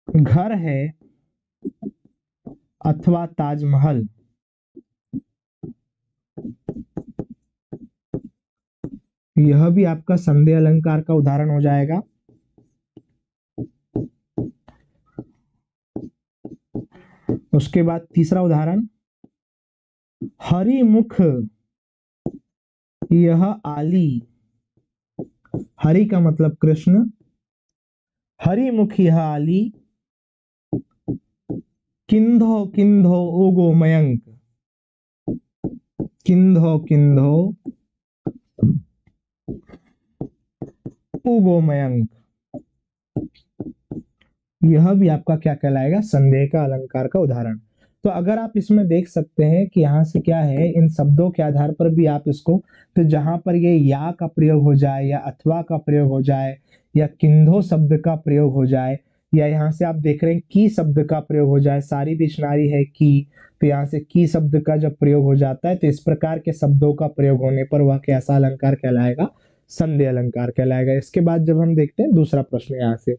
घर है अथवा ताजमहल, यह भी आपका संदेह अलंकार का उदाहरण हो जाएगा। उसके बाद तीसरा उदाहरण, हरि मुख यह आली, हरि का मतलब कृष्ण, हरि मुख यह आली, किंधो किंधो ओगो मयंक, किंधो किंधो ओगो मयंक, यह भी आपका क्या कहलाएगा संदेह का अलंकार का उदाहरण। तो अगर आप इसमें देख सकते हैं कि यहाँ से क्या है, इन शब्दों के आधार पर भी आप इसको, तो जहां पर ये या का प्रयोग हो जाए या अथवा का प्रयोग हो जाए या किंधो शब्द का प्रयोग हो जाए, या यहाँ से आप देख रहे हैं की शब्द का प्रयोग हो जाए, सारी बिचनारी है की, तो यहाँ से की शब्द का जब प्रयोग हो जाता है तो इस प्रकार के शब्दों का प्रयोग होने पर वह कैसा अलंकार कहलाएगा संधि अलंकार कहलाएगा। इसके बाद जब हम देखते हैं दूसरा प्रश्न यहाँ से,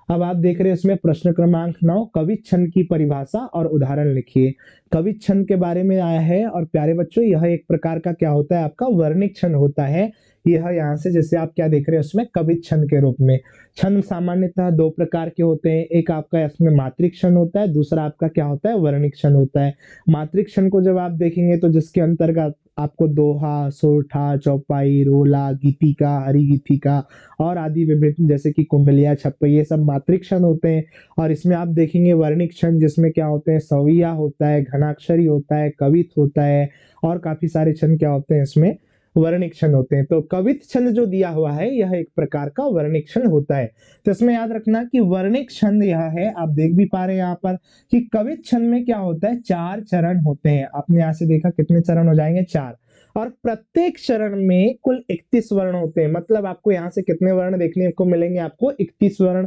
अब आप देख रहे हैं इसमें प्रश्न क्रमांक 9, कवित छंद की परिभाषा और उदाहरण लिखिए। कवित छंद के बारे में आया है और प्यारे बच्चों यह एक प्रकार का क्या होता है, आपका वर्णिक छंद होता है। यह यहाँ से जैसे आप क्या देख रहे हैं उसमें कवित छंद के रूप में। छंद सामान्यतः दो प्रकार के होते हैं, एक आपका इसमें मात्रिक छंद होता है, दूसरा आपका क्या होता है, वर्णिक छंद होता है। मात्रिक छंद को जब आप देखेंगे तो जिसके अंतर्गत आपको दोहा, सोरठा, चौपाई, रोला, गीतिका, हरिगीतिका और आदि विभिन्न जैसे कि कुंडलिया, छप्पई, ये सब मात्रिक छंद होते हैं। और इसमें आप देखेंगे वर्णिक छंद जिसमें क्या होते हैं, सविया होता है, घनाक्षरी होता है, कवित होता है और काफी सारे छंद क्या होते हैं इसमें वर्णिक छंद होते हैं। तो कवित छंद जो दिया हुआ है यह एक प्रकार का वर्णिक छंद होता है। तो इसमें याद रखना कि वर्णिक छंद यह है, आप देख भी पा रहे हैं यहाँ पर कि कवित छंद में क्या होता है, 4 चरण होते हैं। आपने यहाँ से देखा कितने चरण हो जाएंगे, 4, और प्रत्येक चरण में कुल 31 वर्ण होते हैं। मतलब आपको यहाँ से कितने वर्ण देखने को मिलेंगे, आपको 31 वर्ण।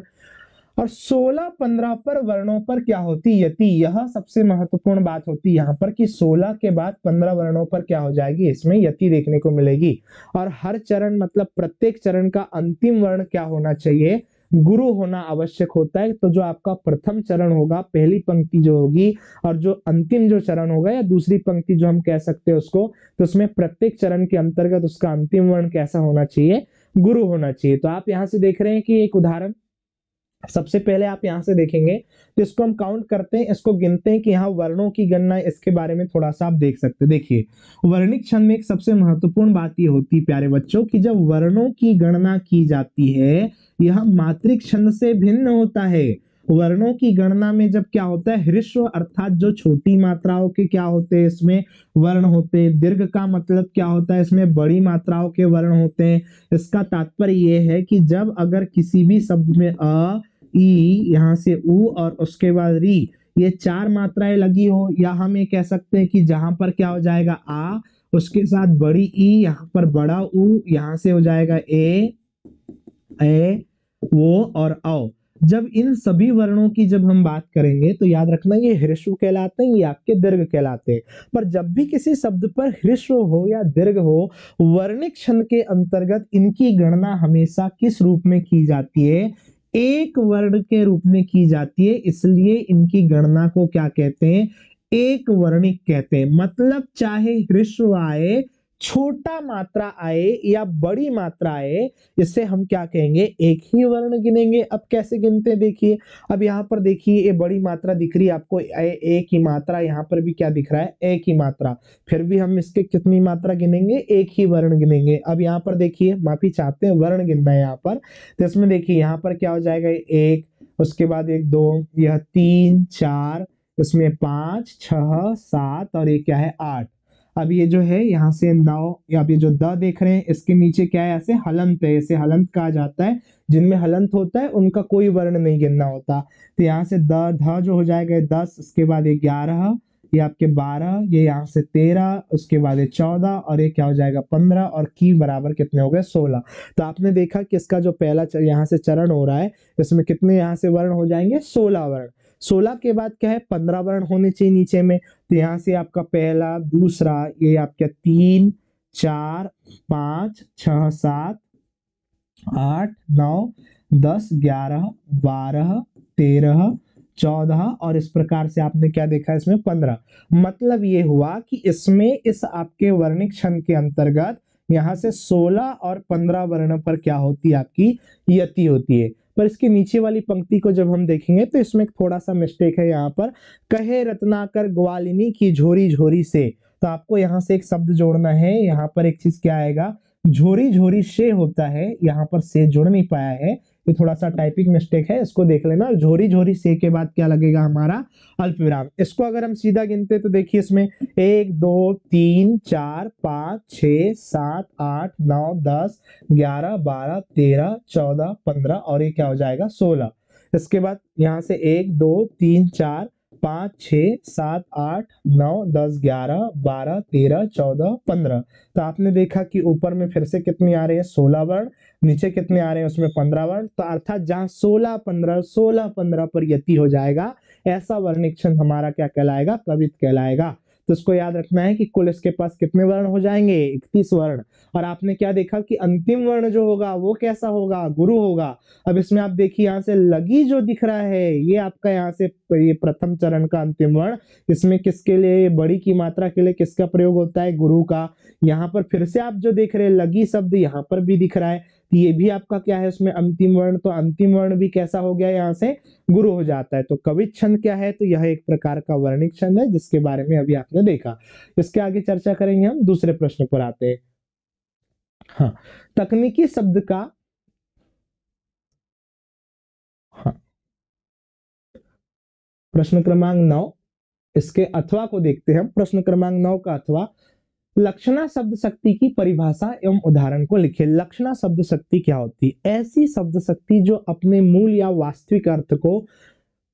और 16-15 पर वर्णों पर क्या होती यति, यह सबसे महत्वपूर्ण बात होती है यहाँ पर कि 16 के बाद 15 वर्णों पर क्या हो जाएगी, इसमें यति देखने को मिलेगी। और हर चरण मतलब प्रत्येक चरण का अंतिम वर्ण क्या होना चाहिए, गुरु होना आवश्यक होता है। तो जो आपका प्रथम चरण होगा, पहली पंक्ति जो होगी, और जो अंतिम जो चरण होगा या दूसरी पंक्ति जो हम कह सकते हैं उसको, तो उसमें प्रत्येक चरण के अंतर्गत उसका अंतिम वर्ण कैसा होना चाहिए, गुरु होना चाहिए। तो आप यहाँ से देख रहे हैं कि एक उदाहरण सबसे पहले आप यहां से देखेंगे तो इसको हम काउंट करते हैं, इसको गिनते हैं कि यहाँ वर्णों की गणना, इसके बारे में थोड़ा सा आप देख सकते हैं। देखिए वर्णिक छंद में एक सबसे महत्वपूर्ण बात ये होती है प्यारे बच्चों कि जब वर्णों की गणना की जाती है यह मात्रिक छंद से भिन्न होता है। वर्णों की गणना में जब क्या होता है, ह्रस्व अर्थात जो छोटी मात्राओं के क्या होते हैं इसमें वर्ण होते हैं, दीर्घ का मतलब क्या होता है, इसमें बड़ी मात्राओं के वर्ण होते हैं। इसका तात्पर्य यह है कि जब अगर किसी भी शब्द में अ, ई, यहाँ से उ और उसके बाद री, ये 4 मात्राएं लगी हो, या हम ये कह सकते हैं कि जहां पर क्या हो जाएगा आ, उसके साथ बड़ी ई, यहाँ पर बड़ा उ, यहाँ से हो जाएगा ए, वो और औ। जब इन सभी वर्णों की जब हम बात करेंगे तो याद रखना ये ह्रस्व कहलाते हैं, ये आपके दीर्घ कहलाते हैं। पर जब भी किसी शब्द पर ह्रस्व हो या दीर्घ हो, वर्णिक छंद के अंतर्गत इनकी गणना हमेशा किस रूप में की जाती है, एक वर्ण के रूप में की जाती है। इसलिए इनकी गणना को क्या कहते हैं, एक वर्णिक कहते हैं। मतलब चाहे ह्रस्व आए, छोटा मात्रा आए या बड़ी मात्रा आए, इससे हम क्या कहेंगे, एक ही वर्ण गिनेंगे। अब कैसे गिनते हैं देखिए, अब यहाँ पर देखिए ये बड़ी मात्रा दिख रही है आपको, एक ही मात्रा, यहाँ पर भी क्या दिख रहा है, एक ही मात्रा। फिर भी हम इसके कितनी मात्रा गिनेंगे, एक ही वर्ण गिनेंगे। अब यहाँ पर देखिए, माफी चाहते हैं, वर्ण गिनना है यहाँ पर। तो इसमें देखिए यहाँ पर क्या हो जाएगा, एक, उसके बाद एक, दो, यह 3, 4, इसमें 5, 6, 7 और ये क्या है 8। अब ये जो है यहाँ से 9, या ये जो द देख रहे हैं इसके नीचे क्या है, ऐसे हलंत है, इसे हलंत कहा जाता है। जिनमें हलंत होता है उनका कोई वर्ण नहीं गिनना होता। तो यहाँ से द ध जो हो जाएगा 10, उसके बाद ये 11, ये आपके 12, ये यहाँ से 13, उसके बाद ये 14 और ये क्या हो जाएगा 15, और की बराबर कितने हो गए 16। तो आपने देखा कि इसका जो पहला यहाँ से चरण हो रहा है, इसमें कितने यहाँ से वर्ण हो जाएंगे, 16 वर्ण। 16 के बाद क्या है, 15 वर्ण होने चाहिए नीचे में। तो यहाँ से आपका पहला, दूसरा, ये आपका 3, 4, 5, 6, 7, 8, 9, 10, 11, 12, 13, 14 और इस प्रकार से आपने क्या देखा, इसमें 15। मतलब ये हुआ कि इसमें इस आपके वर्णिक छंद के अंतर्गत यहाँ से 16 और 15 वर्ण पर क्या होती है, आपकी यति होती है। पर इसके नीचे वाली पंक्ति को जब हम देखेंगे तो इसमें थोड़ा सा मिस्टेक है। यहाँ पर कहे रत्नाकर ग्वालिनी की झोरी झोरी से, तो आपको यहाँ से एक शब्द जोड़ना है। यहाँ पर एक चीज क्या आएगा, झोरी झोरी से होता है, यहाँ पर से जुड़ नहीं पाया है, ये थोड़ा सा टाइपिंग मिस्टेक है, इसको देख लेना। झोरी झोरी से के बाद क्या लगेगा हमारा, अल्प विराम। इसको अगर हम सीधा गिनते तो देखिए इसमें 1, 2, 3, 4, 5, 6, 7, 8, 9, 10, 11, 12, 13, 14, 15 और ये क्या हो जाएगा 16। इसके बाद यहाँ से 1, 2, 3, 4, 5, 6, 7, 8, 9, 10, 11, 12, 13, 14, 15। तो आपने देखा कि ऊपर में फिर से कितनी आ रही है, 16 वर्ण, नीचे कितने आ रहे हैं, उसमें 15 वर्ण। तो अर्थात जहां 16 15 16 15 पर यति हो जाएगा, ऐसा वर्णिक छंद हमारा क्या कहलाएगा, कवित कहलाएगा। तो तो इसको याद रखना है कि कुल इसके पास कितने वर्ण हो जाएंगे, 31 वर्ण। और आपने क्या देखा कि अंतिम वर्ण जो होगा वो कैसा होगा, गुरु होगा। अब इसमें आप देखिए यहाँ से लगी जो दिख रहा है ये आपका यहाँ से ये प्रथम चरण का अंतिम वर्ण, इसमें किसके लिए, बड़ी की मात्रा के लिए किसका प्रयोग होता है, गुरु का। यहाँ पर फिर से आप जो देख रहे हैं लगी शब्द यहाँ पर भी दिख रहा है, तो ये भी आपका क्या है उसमें अंतिम वर्ण, तो अंतिम वर्ण भी कैसा हो गया यहाँ से, गुरु हो जाता है। तो कवित छंद क्या है, तो यह एक प्रकार का वर्णिक छंद है जिसके बारे में अभी आपने देखा। इसके आगे चर्चा करेंगे हम, दूसरे प्रश्न पर आते हैं। हाँ, तकनीकी शब्द का, हाँ, प्रश्न क्रमांक 9, इसके अथवा को देखते हैं हम। प्रश्न क्रमांक 9 का अथवा, लक्षणा शब्द शक्ति की परिभाषा एवं उदाहरण को लिखिए। लक्षणा शब्द शक्ति क्या होती है, ऐसी शब्द शक्ति जो अपने मूल या वास्तविक अर्थ को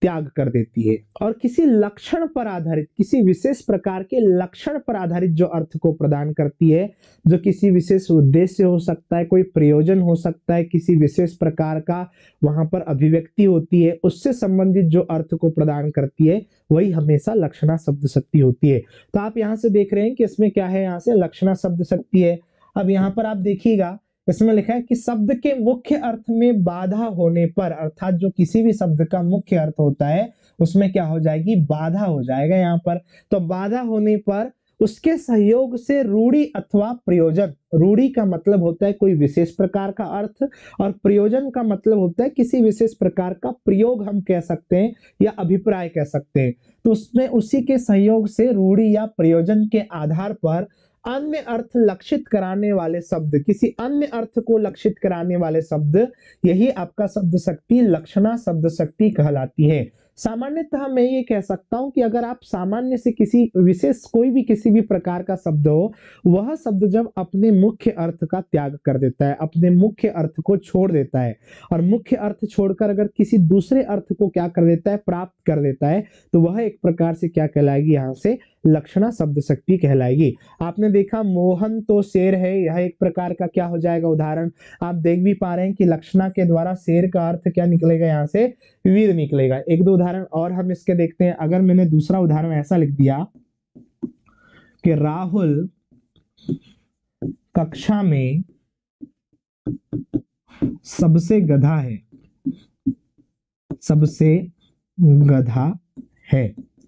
त्याग कर देती है और किसी लक्षण पर आधारित, किसी विशेष प्रकार के लक्षण पर आधारित जो अर्थ को प्रदान करती है, जो किसी विशेष उद्देश्य हो सकता है, कोई प्रयोजन हो सकता है, किसी विशेष प्रकार का वहां पर अभिव्यक्ति होती है, उससे संबंधित जो अर्थ को प्रदान करती है वही हमेशा लक्षणा शब्द शक्ति होती है। तो आप यहां से देख रहे हैं कि इसमें क्या है, यहाँ से लक्षणा शब्द शक्ति है। अब यहाँ पर आप देखिएगा इसमें लिखा है कि शब्द के मुख्य अर्थ में बाधा होने पर, अर्थात जो किसी भी शब्द का मुख्य अर्थ होता है उसमें क्या हो जाएगी, बाधा हो जाएगा यहाँ पर। तो बाधा होने पर उसके सहयोग से रूढ़ि अथवा प्रयोजन, रूढ़ि का मतलब होता है कोई विशेष प्रकार का अर्थ और प्रयोजन का मतलब होता है किसी विशेष प्रकार का प्रयोग हम कह सकते हैं या अभिप्राय कह सकते हैं। तो उसमें उसी के सहयोग से रूढ़ि या प्रयोजन के आधार पर अन्य अर्थ लक्षित कराने वाले शब्द, किसी अन्य अर्थ को लक्षित कराने वाले शब्द, यही आपका शब्द शक्ति, लक्षणा शब्द शक्ति कहलाती है। सामान्यतः मैं ये कह सकता हूं कि अगर आप सामान्य से किसी विशेष, कोई भी किसी भी प्रकार का शब्द हो, वह शब्द जब अपने मुख्य अर्थ का त्याग कर देता है, अपने मुख्य अर्थ को छोड़ देता है और मुख्य अर्थ छोड़कर अगर किसी दूसरे अर्थ को क्या कर देता है, प्राप्त कर देता है, तो वह एक प्रकार से क्या कहलाएगी, यहाँ से लक्षणा शब्द शक्ति कहलाएगी। आपने देखा मोहन तो शेर है, यह एक प्रकार का क्या हो जाएगा, उदाहरण। आप देख भी पा रहे हैं कि लक्षणा के द्वारा शेर का अर्थ क्या निकलेगा, यहाँ से वीर निकलेगा। एक दो उदाहरण और हम इसके देखते हैं। अगर मैंने दूसरा उदाहरण ऐसा लिख दिया कि राहुल कक्षा में सबसे गधा है, सबसे गधा है,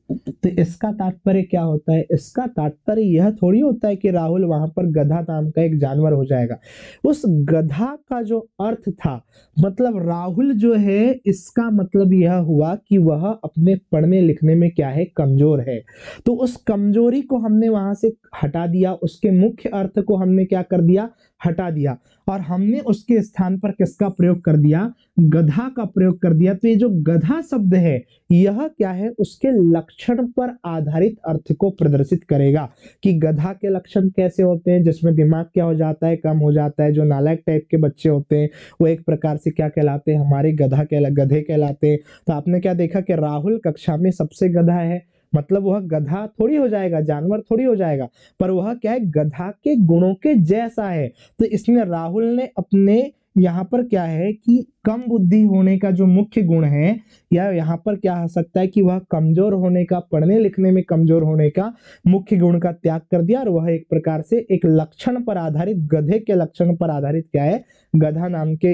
तो इसका तात्पर्य क्या होता है, इसका तात्पर्य यह थोड़ी होता है कि राहुल वहां पर गधा नाम का एक जानवर हो जाएगा। उस गधा का जो अर्थ था, मतलब राहुल जो है, इसका मतलब यह हुआ कि वह अपने पढ़ने लिखने में क्या है, कमजोर है। तो उस कमजोरी को हमने वहां से हटा दिया, उसके मुख्य अर्थ को हमने क्या कर दिया, हटा दिया, और हमने उसके स्थान पर किसका प्रयोग कर दिया, गधा का प्रयोग कर दिया। तो ये जो गधा शब्द है यह क्या है, उसके लक्षण पर आधारित अर्थ को प्रदर्शित करेगा कि गधा के लक्षण कैसे होते हैं, जिसमें दिमाग क्या हो जाता है, कम हो जाता है, जो नालायक टाइप के बच्चे होते हैं वो एक प्रकार से क्या कहलाते हैं, हमारे गधे कहलाते हैं। तो आपने क्या देखा कि राहुल कक्षा में सबसे गधा है, मतलब वह गधा थोड़ी हो जाएगा, जानवर थोड़ी हो जाएगा, पर वह क्या है, गधा के गुणों के जैसा है। तो इसमें राहुल ने अपने यहाँ पर क्या है कि कम बुद्धि होने का जो मुख्य गुण है, या यहाँ पर क्या हो सकता है कि वह कमजोर होने का, पढ़ने लिखने में कमजोर होने का मुख्य गुण का त्याग कर दिया, और वह एक प्रकार से एक लक्षण पर आधारित, गधे के लक्षण पर आधारित क्या है, गधा नाम के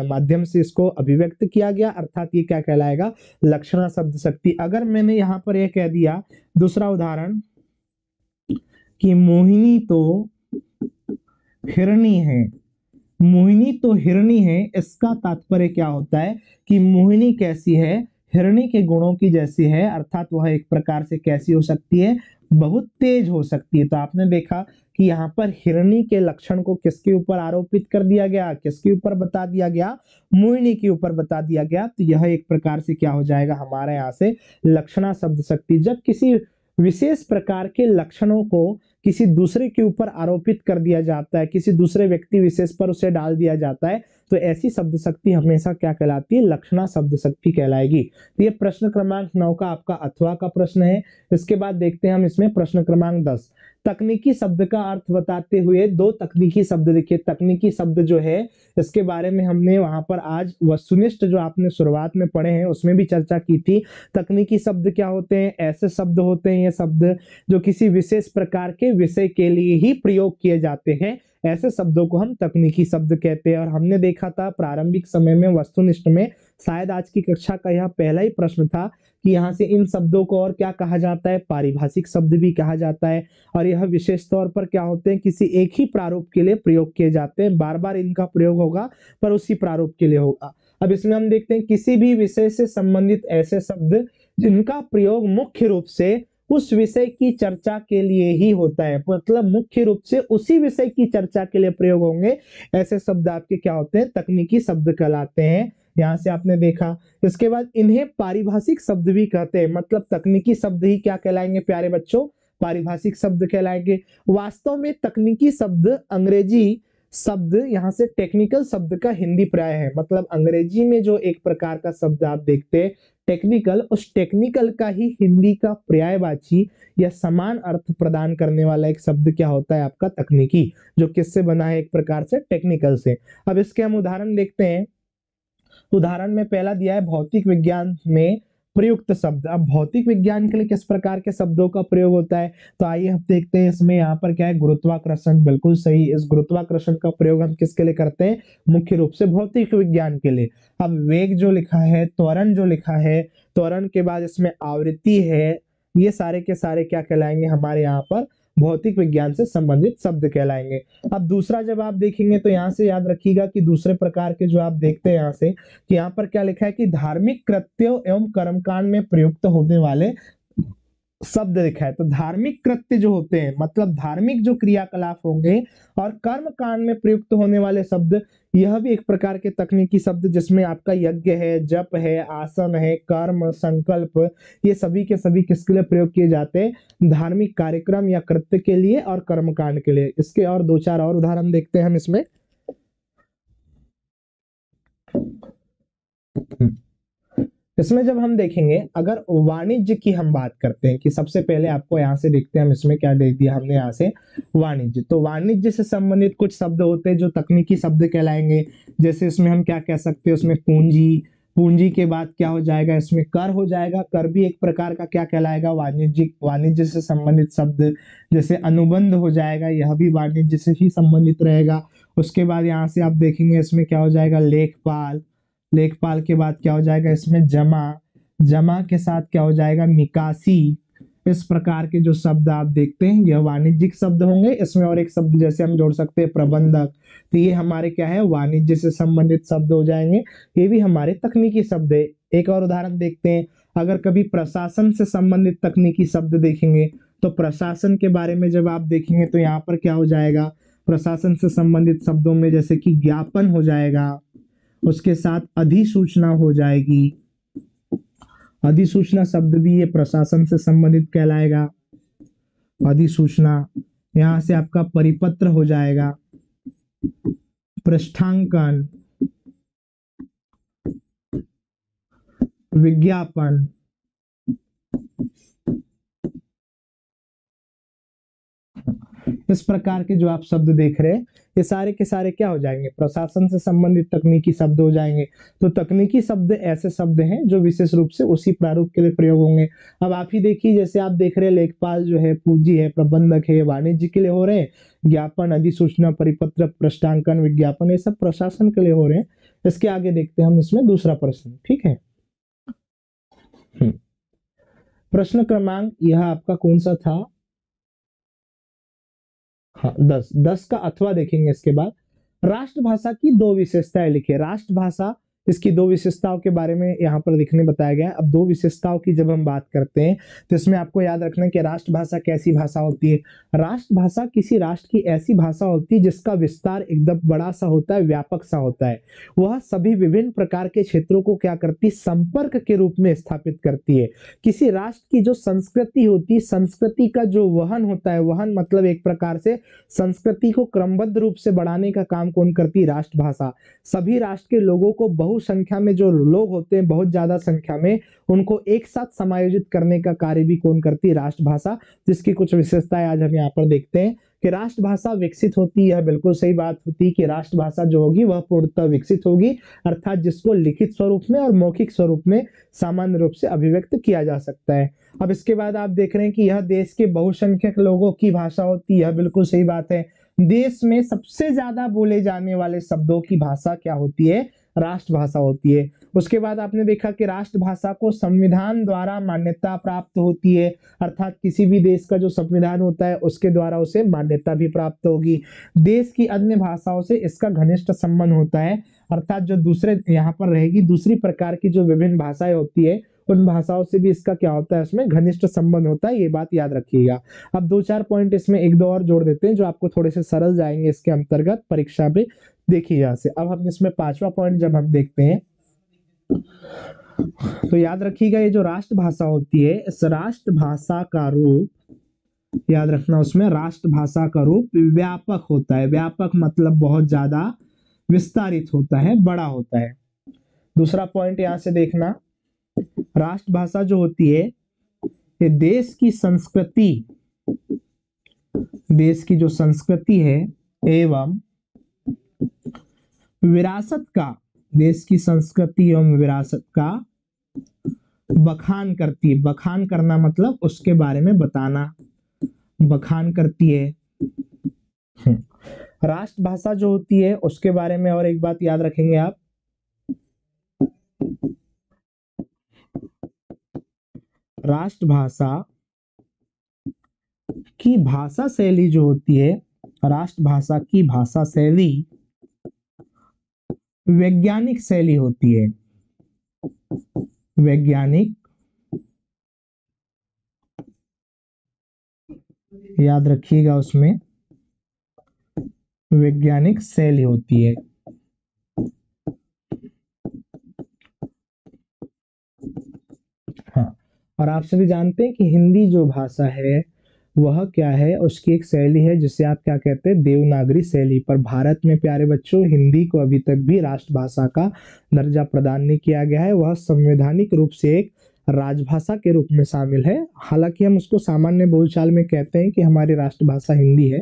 माध्यम से इसको अभिव्यक्त किया गया, अर्थात ये क्या कहलाएगा, लक्षणा शब्द शक्ति। अगर मैंने यहाँ पर यह कह दिया, दूसरा उदाहरण, कि मोहिनी तो हिरणी है, मोहिनी तो हिरणी है, इसका तात्पर्य क्या होता है कि मोहिनी कैसी है, हिरणी के गुणों की जैसी है, अर्थात वह एक प्रकार से कैसी हो सकती है, बहुत तेज हो सकती है। तो आपने देखा कि यहाँ पर हिरणी के लक्षण को किसके ऊपर आरोपित कर दिया गया, किसके ऊपर बता दिया गया, मोहिनी के ऊपर बता दिया गया। तो यह एक प्रकार से क्या हो जाएगा, हमारे यहाँ से लक्षणा शब्द शक्ति। जब किसी विशेष प्रकार के लक्षणों को किसी दूसरे के ऊपर आरोपित कर दिया जाता है, किसी दूसरे व्यक्ति विशेष पर उसे डाल दिया जाता है, तो ऐसी शब्द शक्ति हमेशा क्या कहलाती है, लक्षणा शब्द शक्ति कहलाएगी। तो ये प्रश्न क्रमांक 9 का आपका अथवा का प्रश्न है। इसके बाद देखते हैं हम इसमें प्रश्न क्रमांक 10, तकनीकी शब्द का अर्थ बताते हुए दो तकनीकी शब्द देखिए। तकनीकी शब्द जो है इसके बारे में हमने वहां पर आज वस्तुनिष्ठ जो आपने शुरुआत में पढ़े हैं उसमें भी चर्चा की थी। तकनीकी शब्द क्या होते हैं? ऐसे शब्द होते हैं ये शब्द जो किसी विशेष प्रकार के विषय के लिए ही प्रयोग किए जाते हैं, ऐसे शब्दों को हम तकनीकी शब्द कहते हैं। और हमने देखा था प्रारंभिक समय में वस्तुनिष्ठ में, शायद आज की कक्षा का यह पहला ही प्रश्न था कि यहाँ से इन शब्दों को और क्या कहा जाता है? पारिभाषिक शब्द भी कहा जाता है। और यह विशेष तौर पर क्या होते हैं? किसी एक ही प्रारूप के लिए प्रयोग किए जाते हैं, बार बार इनका प्रयोग होगा पर उसी प्रारूप के लिए होगा। अब इसमें हम देखते हैं किसी भी विषय से संबंधित ऐसे शब्द जिनका प्रयोग मुख्य रूप से उस विषय की चर्चा के लिए ही होता है, मतलब मुख्य रूप से उसी विषय की चर्चा के लिए प्रयोग होंगे, ऐसे शब्द आपके क्या होते हैं? तकनीकी शब्द कहलाते हैं। यहाँ से आपने देखा। इसके बाद इन्हें पारिभाषिक शब्द भी कहते हैं, मतलब तकनीकी शब्द ही क्या कहलाएंगे प्यारे बच्चों? पारिभाषिक शब्द कहलाएंगे। वास्तव में तकनीकी शब्द अंग्रेजी शब्द यहाँ से टेक्निकल शब्द का हिंदी पर्याय है, मतलब अंग्रेजी में जो एक प्रकार का शब्द आप देखते हैं टेक्निकल, उस टेक्निकल का ही हिंदी का पर्यायवाची या समान अर्थ प्रदान करने वाला एक शब्द क्या होता है? आपका तकनीकी, जो किससे बना है? एक प्रकार से टेक्निकल से। अब इसके हम उदाहरण देखते हैं। उदाहरण में पहला दिया है भौतिक विज्ञान में प्रयुक्त शब्द। अब भौतिक विज्ञान के लिए किस प्रकार के शब्दों का प्रयोग होता है? तो आइए हम देखते हैं। इसमें यहाँ पर क्या है? गुरुत्वाकर्षण, बिल्कुल सही। इस गुरुत्वाकर्षण का प्रयोग हम किसके लिए करते हैं? मुख्य रूप से भौतिक विज्ञान के लिए। अब वेग जो लिखा है, त्वरण जो लिखा है, त्वरण के बाद इसमें आवृत्ति है, ये सारे के सारे क्या कहलाएंगे? हमारे यहाँ पर भौतिक विज्ञान से संबंधित शब्द कहलाएंगे। अब दूसरा जब आप देखेंगे तो यहाँ से याद रखिएगा कि दूसरे प्रकार के जो आप देखते हैं यहाँ से कि यहाँ पर क्या लिखा है कि धार्मिक कृत्यों एवं कर्मकांड में प्रयुक्त होने वाले शब्द लिखा है। तो धार्मिक कृत्य जो होते हैं, मतलब धार्मिक जो क्रियाकलाप होंगे, और कर्म कांड में प्रयुक्त होने वाले शब्द, यह भी एक प्रकार के तकनीकी शब्द जिसमें आपका यज्ञ है, जप है, आसन है, कर्म, संकल्प, ये सभी के सभी किसके लिए प्रयोग किए जाते हैं? धार्मिक कार्यक्रम या कृत्य के लिए और कर्म कांड के लिए। इसके और दो चार और उदाहरण देखते हैं हम इसमें। इसमें जब हम देखेंगे, अगर वाणिज्य की हम बात करते हैं कि सबसे पहले आपको यहाँ से देखते हैं हम इसमें क्या दे दिया हमने यहाँ से वाणिज्य। तो वाणिज्य से संबंधित कुछ शब्द होते हैं जो तकनीकी शब्द कहलाएंगे। जैसे इसमें हम क्या कह सकते हैं? उसमें पूंजी, पूंजी के बाद क्या हो जाएगा? इसमें कर हो जाएगा। कर भी एक प्रकार का क्या कहलाएगा? वाणिज्यिक, वाणिज्य से संबंधित शब्द। जैसे अनुबंध हो जाएगा, यह भी वाणिज्य से ही संबंधित रहेगा। उसके बाद यहाँ से आप देखेंगे इसमें क्या हो जाएगा? लेखपाल, लेखपाल के बाद क्या हो जाएगा? इसमें जमा, जमा के साथ क्या हो जाएगा? निकासी। इस प्रकार के जो शब्द आप देखते हैं यह वाणिज्यिक शब्द होंगे। इसमें और एक शब्द जैसे हम जोड़ सकते हैं प्रबंधक, तो ये हमारे क्या है? वाणिज्य से संबंधित शब्द हो जाएंगे। ये भी हमारे तकनीकी शब्द है। एक और उदाहरण देखते हैं। अगर कभी प्रशासन से संबंधित तकनीकी शब्द देखेंगे तो प्रशासन के बारे में जब आप देखेंगे तो यहाँ पर क्या हो जाएगा? प्रशासन से संबंधित शब्दों में जैसे कि ज्ञापन हो जाएगा, उसके साथ अधिसूचना हो जाएगी। अधिसूचना शब्द भी ये प्रशासन से संबंधित कहलाएगा। अधिसूचना, यहां से आपका परिपत्र हो जाएगा, पृष्ठांकन, विज्ञापन, इस प्रकार के जो आप शब्द देख रहे हैं ये सारे के सारे क्या हो जाएंगे? प्रशासन से संबंधित तकनीकी शब्द हो जाएंगे। तो तकनीकी शब्द ऐसे शब्द हैं जो विशेष रूप से उसी प्रारूप के लिए प्रयोग होंगे। अब आप ही देखिए, जैसे आप देख रहे हैं लेखपाल जो है, पूंजी है, प्रबंधक है, वाणिज्य के लिए हो रहे हैं। ज्ञापन, अधिसूचना, परिपत्र, पृष्ठांकन, विज्ञापन, ये सब प्रशासन के लिए हो रहे हैं। इसके आगे देखते हैं हम इसमें दूसरा प्रश्न, ठीक है। प्रश्न क्रमांक यह आपका कौन सा था? हाँ, 10 का अथवा देखेंगे। इसके बाद राष्ट्रभाषा की दो विशेषताएं लिखिए। राष्ट्रभाषा, इसकी दो विशेषताओं के बारे में यहाँ पर लिखने बताया गया है। अब दो विशेषताओं की जब हम बात करते हैं तो इसमें आपको याद रखना है कि राष्ट्रभाषा कैसी भाषा होती है। राष्ट्रभाषा किसी राष्ट्र की ऐसी भाषा होती है जिसका विस्तार एकदम बड़ा सा होता है, व्यापक सा होता है। वह सभी विभिन्न प्रकार के क्षेत्रों को क्या करती है? संपर्क के रूप में स्थापित करती है। किसी राष्ट्र की जो संस्कृति होती है, संस्कृति का जो वहन होता है, वहन मतलब एक प्रकार से संस्कृति को क्रमबद्ध रूप से बढ़ाने का काम कौन करती है? राष्ट्रभाषा। सभी राष्ट्र के लोगों को बहु बहुसंख्या में जो लोग होते हैं, बहुत ज्यादा संख्या में, उनको एक साथ समायोजित करने का कार्य भी कौन करती है? राष्ट्रभाषा। जिसकी कुछ विशेषताएं आज हम यहाँ पर देखते हैं कि राष्ट्रभाषा विकसित होती है, बिल्कुल सही बात होती है कि राष्ट्रभाषा जो होगी वह पूर्णतः विकसित होगी, अर्थात जिसको लिखित स्वरूप में और मौखिक स्वरूप में सामान्य रूप से अभिव्यक्त किया जा सकता है। अब इसके बाद आप देख रहे हैं कि यह देश के बहुसंख्यक लोगों की भाषा होती है, बिल्कुल सही बात है। देश में सबसे ज्यादा बोले जाने वाले शब्दों की भाषा क्या होती है? राष्ट्रभाषा होती है। उसके बाद आपने देखा कि राष्ट्रभाषा को संविधान द्वारा मान्यता प्राप्त होती है, अर्थात किसी भी देश का जो संविधान होता है उसके द्वारा उसे मान्यता भी प्राप्त होगी। देश की अन्य भाषाओं से इसका घनिष्ठ संबंध होता है, अर्थात जो दूसरे यहाँ पर रहेगी दूसरी प्रकार की जो विभिन्न भाषाएं होती है उन भाषाओं से भी इसका क्या होता है? इसमें घनिष्ठ संबंध होता है, ये बात याद रखिएगा। अब 2-4 पॉइंट इसमें एक दो और जोड़ देते हैं जो आपको थोड़े से सरल जाएंगे इसके अंतर्गत परीक्षा पे। देखिए यहाँ से अब हम इसमें 5वां पॉइंट जब हम देखते हैं तो याद रखिएगा, ये जो राष्ट्रभाषा होती है इस राष्ट्रभाषा का रूप याद रखना, उसमें राष्ट्रभाषा का रूप व्यापक होता है। व्यापक मतलब बहुत ज्यादा विस्तारित होता है, बड़ा होता है। दूसरा पॉइंट यहां से देखना, राष्ट्रभाषा जो होती है ये देश की जो संस्कृति है एवं विरासत का, देश की संस्कृति एवं विरासत का बखान करती है। बखान करना मतलब उसके बारे में बताना, बखान करती है। राष्ट्रभाषा जो होती है उसके बारे में और एक बात याद रखेंगे आप, राष्ट्रभाषा की भाषा शैली जो होती है, राष्ट्रभाषा की भाषा शैली वैज्ञानिक शैली होती है। वैज्ञानिक, याद रखिएगा उसमें वैज्ञानिक शैली होती है। हाँ, और आप सभी जानते हैं कि हिंदी जो भाषा है वह क्या है? उसकी एक शैली है जिसे आप क्या कहते हैं? देवनागरी शैली। पर भारत में प्यारे बच्चों हिंदी को अभी तक भी राष्ट्रभाषा का दर्जा प्रदान नहीं किया गया है, वह संवैधानिक रूप से एक राजभाषा के रूप में शामिल है। हालांकि हम उसको सामान्य बोलचाल में कहते हैं कि हमारी राष्ट्रभाषा हिंदी है,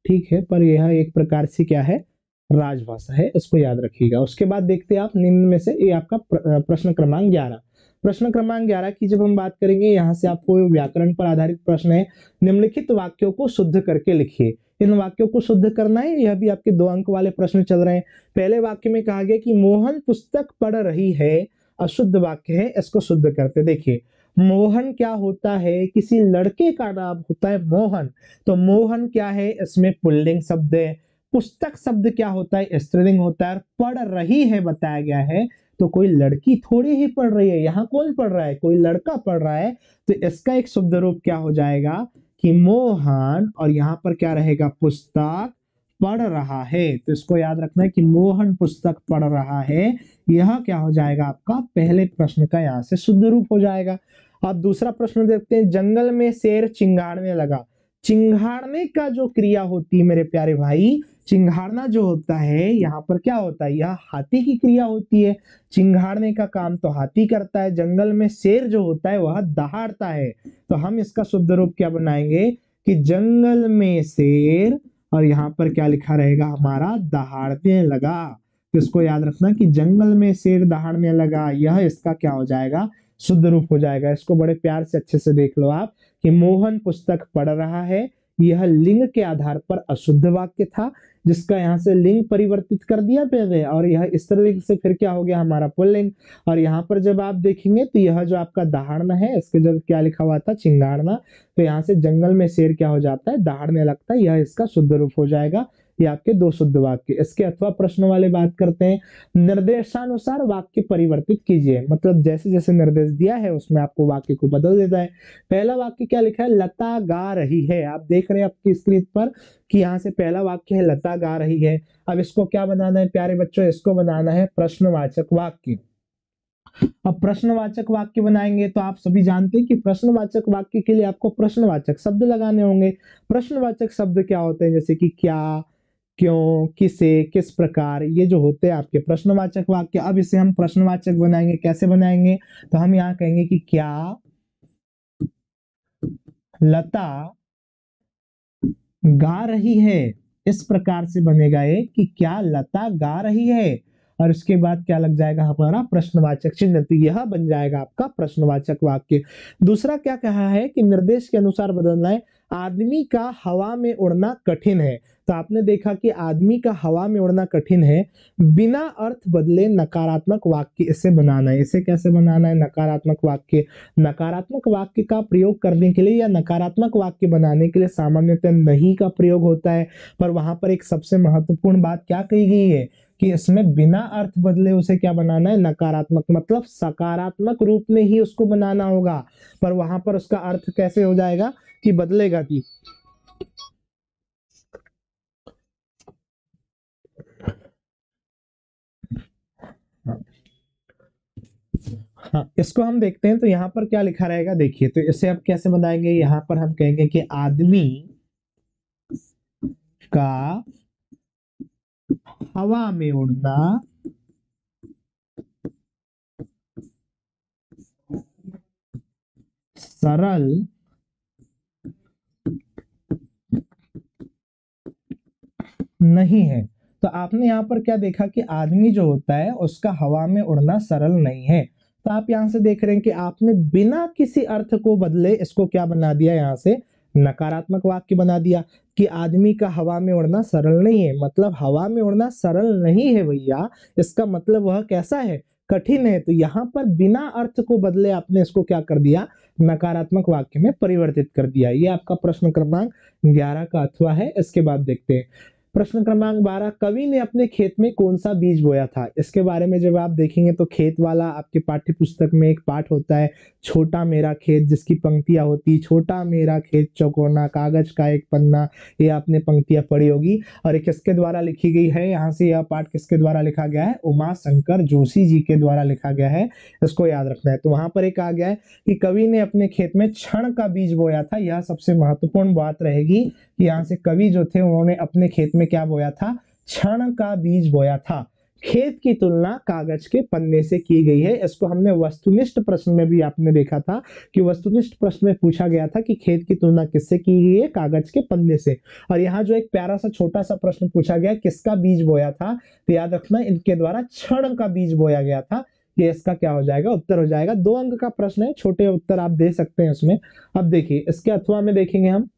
ठीक है, पर यह एक प्रकार से क्या है? राजभाषा है, इसको याद रखिएगा। उसके बाद देखते हैं आप निम्न में से, ये आपका प्रश्न क्रमांक 11। प्रश्न क्रमांक 11 की जब हम बात करेंगे, यहाँ से आपको व्याकरण पर आधारित प्रश्न है। निम्नलिखित वाक्यों को शुद्ध करके लिखिए। इन वाक्यों को शुद्ध करना है, यह भी आपके 2 अंक वाले प्रश्न चल रहे हैं। पहले वाक्य में कहा गया कि मोहन पुस्तक पढ़ रही है, अशुद्ध वाक्य है, इसको शुद्ध करते। देखिए मोहन क्या होता है? किसी लड़के का नाम होता है मोहन, तो मोहन क्या है? इसमें पुल्लिंग शब्द है। पुस्तक शब्द क्या होता है? स्त्रीलिंग होता है। पढ़ रही है बताया गया है, तो कोई लड़की थोड़ी ही पढ़ रही है, यहाँ कौन पढ़ रहा है? कोई लड़का पढ़ रहा है। तो इसका एक शुद्ध रूप क्या हो जाएगा कि मोहन, और यहाँ पर क्या रहेगा? पुस्तक पढ़ रहा है। तो इसको याद रखना है कि मोहन पुस्तक पढ़ रहा है, यह क्या हो जाएगा? आपका पहले प्रश्न का यहाँ से शुद्ध रूप हो जाएगा। अब दूसरा प्रश्न देखते हैं, जंगल में शेर चिंगाड़ने लगा। चिंगाड़ने का जो क्रिया होती है मेरे प्यारे भाई, चिंगाड़ना जो होता है यहाँ पर क्या होता है? यह हाथी की क्रिया होती है। चिंगाड़ने का काम तो हाथी करता है, जंगल में शेर जो होता है वह दहाड़ता है। तो हम इसका शुद्ध रूप क्या बनाएंगे कि जंगल में शेर, और यहाँ पर क्या लिखा रहेगा हमारा? दहाड़ने लगा। तो इसको याद रखना कि जंगल में शेर दहाड़ने लगा, यह इसका क्या हो जाएगा? शुद्ध रूप हो जाएगा। इसको बड़े प्यार से अच्छे से देख लो आप कि मोहन पुस्तक पढ़ रहा है, यह लिंग के आधार पर अशुद्ध वाक्य था, जिसका यहाँ से लिंग परिवर्तित कर दिया पहले, और यह स्त्रीलिंग से फिर क्या हो गया हमारा पुल्लिंग। और यहाँ पर जब आप देखेंगे तो यह जो आपका दहाड़ना है, इसके जब क्या लिखा हुआ था? चिंगाड़ना, तो यहाँ से जंगल में शेर क्या हो जाता है? दहाड़ने लगता है, यह इसका शुद्ध रूप हो जाएगा। ये आपके 2 शुद्ध वाक्य। इसके अथवा प्रश्न वाले बात करते हैं, निर्देशानुसार वाक्य परिवर्तित कीजिए। मतलब जैसे जैसे निर्देश दिया है उसमें आपको वाक्य को बदल देता है। पहला वाक्य क्या लिखा है? लता गा रही है। आप देख रहे हैं आपकी स्क्रीन पर कि यहाँ से पहला वाक्य है लता गा रही है। अब इसको क्या बनाना है प्यारे बच्चों? इसको बनाना है प्रश्नवाचक वाक्य। अब प्रश्नवाचक वाक्य बनाएंगे तो आप सभी जानते हैं कि प्रश्नवाचक वाक्य के लिए आपको प्रश्नवाचक शब्द लगाने होंगे। प्रश्नवाचक शब्द क्या होते हैं? जैसे कि क्या, क्यों, किसे, किस प्रकार, ये जो होते हैं आपके प्रश्नवाचक वाक्य। अब इसे हम प्रश्नवाचक बनाएंगे, कैसे बनाएंगे? तो हम यहाँ कहेंगे कि क्या लता गा रही है। इस प्रकार से बनेगा ये कि क्या लता गा रही है, और उसके बाद क्या लग जाएगा हमारा प्रश्नवाचक चिन्ह। तो यह बन जाएगा आपका प्रश्नवाचक वाक्य। दूसरा क्या कहा है कि निर्देश के अनुसार बदलना है। आदमी का हवा में उड़ना कठिन है। तो आपने देखा कि आदमी का हवा में उड़ना कठिन है, बिना अर्थ बदले नकारात्मक वाक्य इसे बनाना है। इसे कैसे बनाना है? नकारात्मक वाक्य। नकारात्मक वाक्य का प्रयोग करने के लिए या नकारात्मक वाक्य बनाने के लिए सामान्यतः नहीं का प्रयोग होता है, पर वहां पर एक सबसे महत्वपूर्ण बात क्या कही गई है कि इसमें बिना अर्थ बदले उसे क्या बनाना है? नकारात्मक, मतलब सकारात्मक रूप में ही उसको बनाना होगा, पर वहां पर उसका अर्थ कैसे हो जाएगा कि बदलेगा कि हाँ, इसको हम देखते हैं। तो यहाँ पर क्या लिखा रहेगा देखिए, तो इसे अब कैसे बनाएंगे? यहाँ पर हम कहेंगे कि आदमी का हवा में उड़ना सरल नहीं है। तो आपने यहाँ पर क्या देखा कि आदमी जो होता है उसका हवा में उड़ना सरल नहीं है। तो आप यहाँ से देख रहे हैं कि आपने बिना किसी अर्थ को बदले इसको क्या बना दिया, यहाँ से नकारात्मक वाक्य बना दिया कि आदमी का हवा में उड़ना सरल नहीं है। मतलब हवा में उड़ना सरल नहीं है भैया, इसका मतलब वह कैसा है? कठिन है। तो यहाँ पर बिना अर्थ को बदले आपने इसको क्या कर दिया? नकारात्मक वाक्य में परिवर्तित कर दिया। ये आपका प्रश्न क्रमांक 11 का अथवा है। इसके बाद देखते हैं प्रश्न क्रमांक 12, कवि ने अपने खेत में कौन सा बीज बोया था? इसके बारे में जब आप देखेंगे तो खेत वाला आपके पाठ्य पुस्तक में एक पाठ होता है, छोटा मेरा खेत, जिसकी पंक्तियां होती, छोटा मेरा खेत चौकोना कागज का एक पन्ना। ये आपने पंक्तियां पढ़ी होगी। और ये किसके द्वारा लिखी गई है? यहाँ से यह पाठ किसके द्वारा लिखा गया है? उमा शंकर जोशी जी के द्वारा लिखा गया है। इसको याद रखना है। तो वहां पर एक आ गया है कि कवि ने अपने खेत में क्षण का बीज बोया था। यह सबसे महत्वपूर्ण बात रहेगी कि यहाँ से कवि जो थे उन्होंने अपने खेत में क्या बोया था? क्षण का बीज बोया था। खेत की तुलना कागज के पन्ने से की गई है। इसको हमने वस्तुनिष्ठ प्रश्न में भी आपने देखा था कि वस्तुनिष्ठ प्रश्न में पूछा गया था कि खेत की तुलना किससे की गई है? कागज के पन्ने से। और यहाँ जो एक प्यारा सा छोटा सा प्रश्न पूछा गया, किसका बीज बोया था? तो याद रखना इनके द्वारा क्षण का बीज बोया गया था। ये इसका क्या हो जाएगा? उत्तर हो जाएगा। 2 अंक का प्रश्न है, छोटे उत्तर आप दे सकते हैं उसमें। अब देखिए इसके अथवा में देखेंगे हम।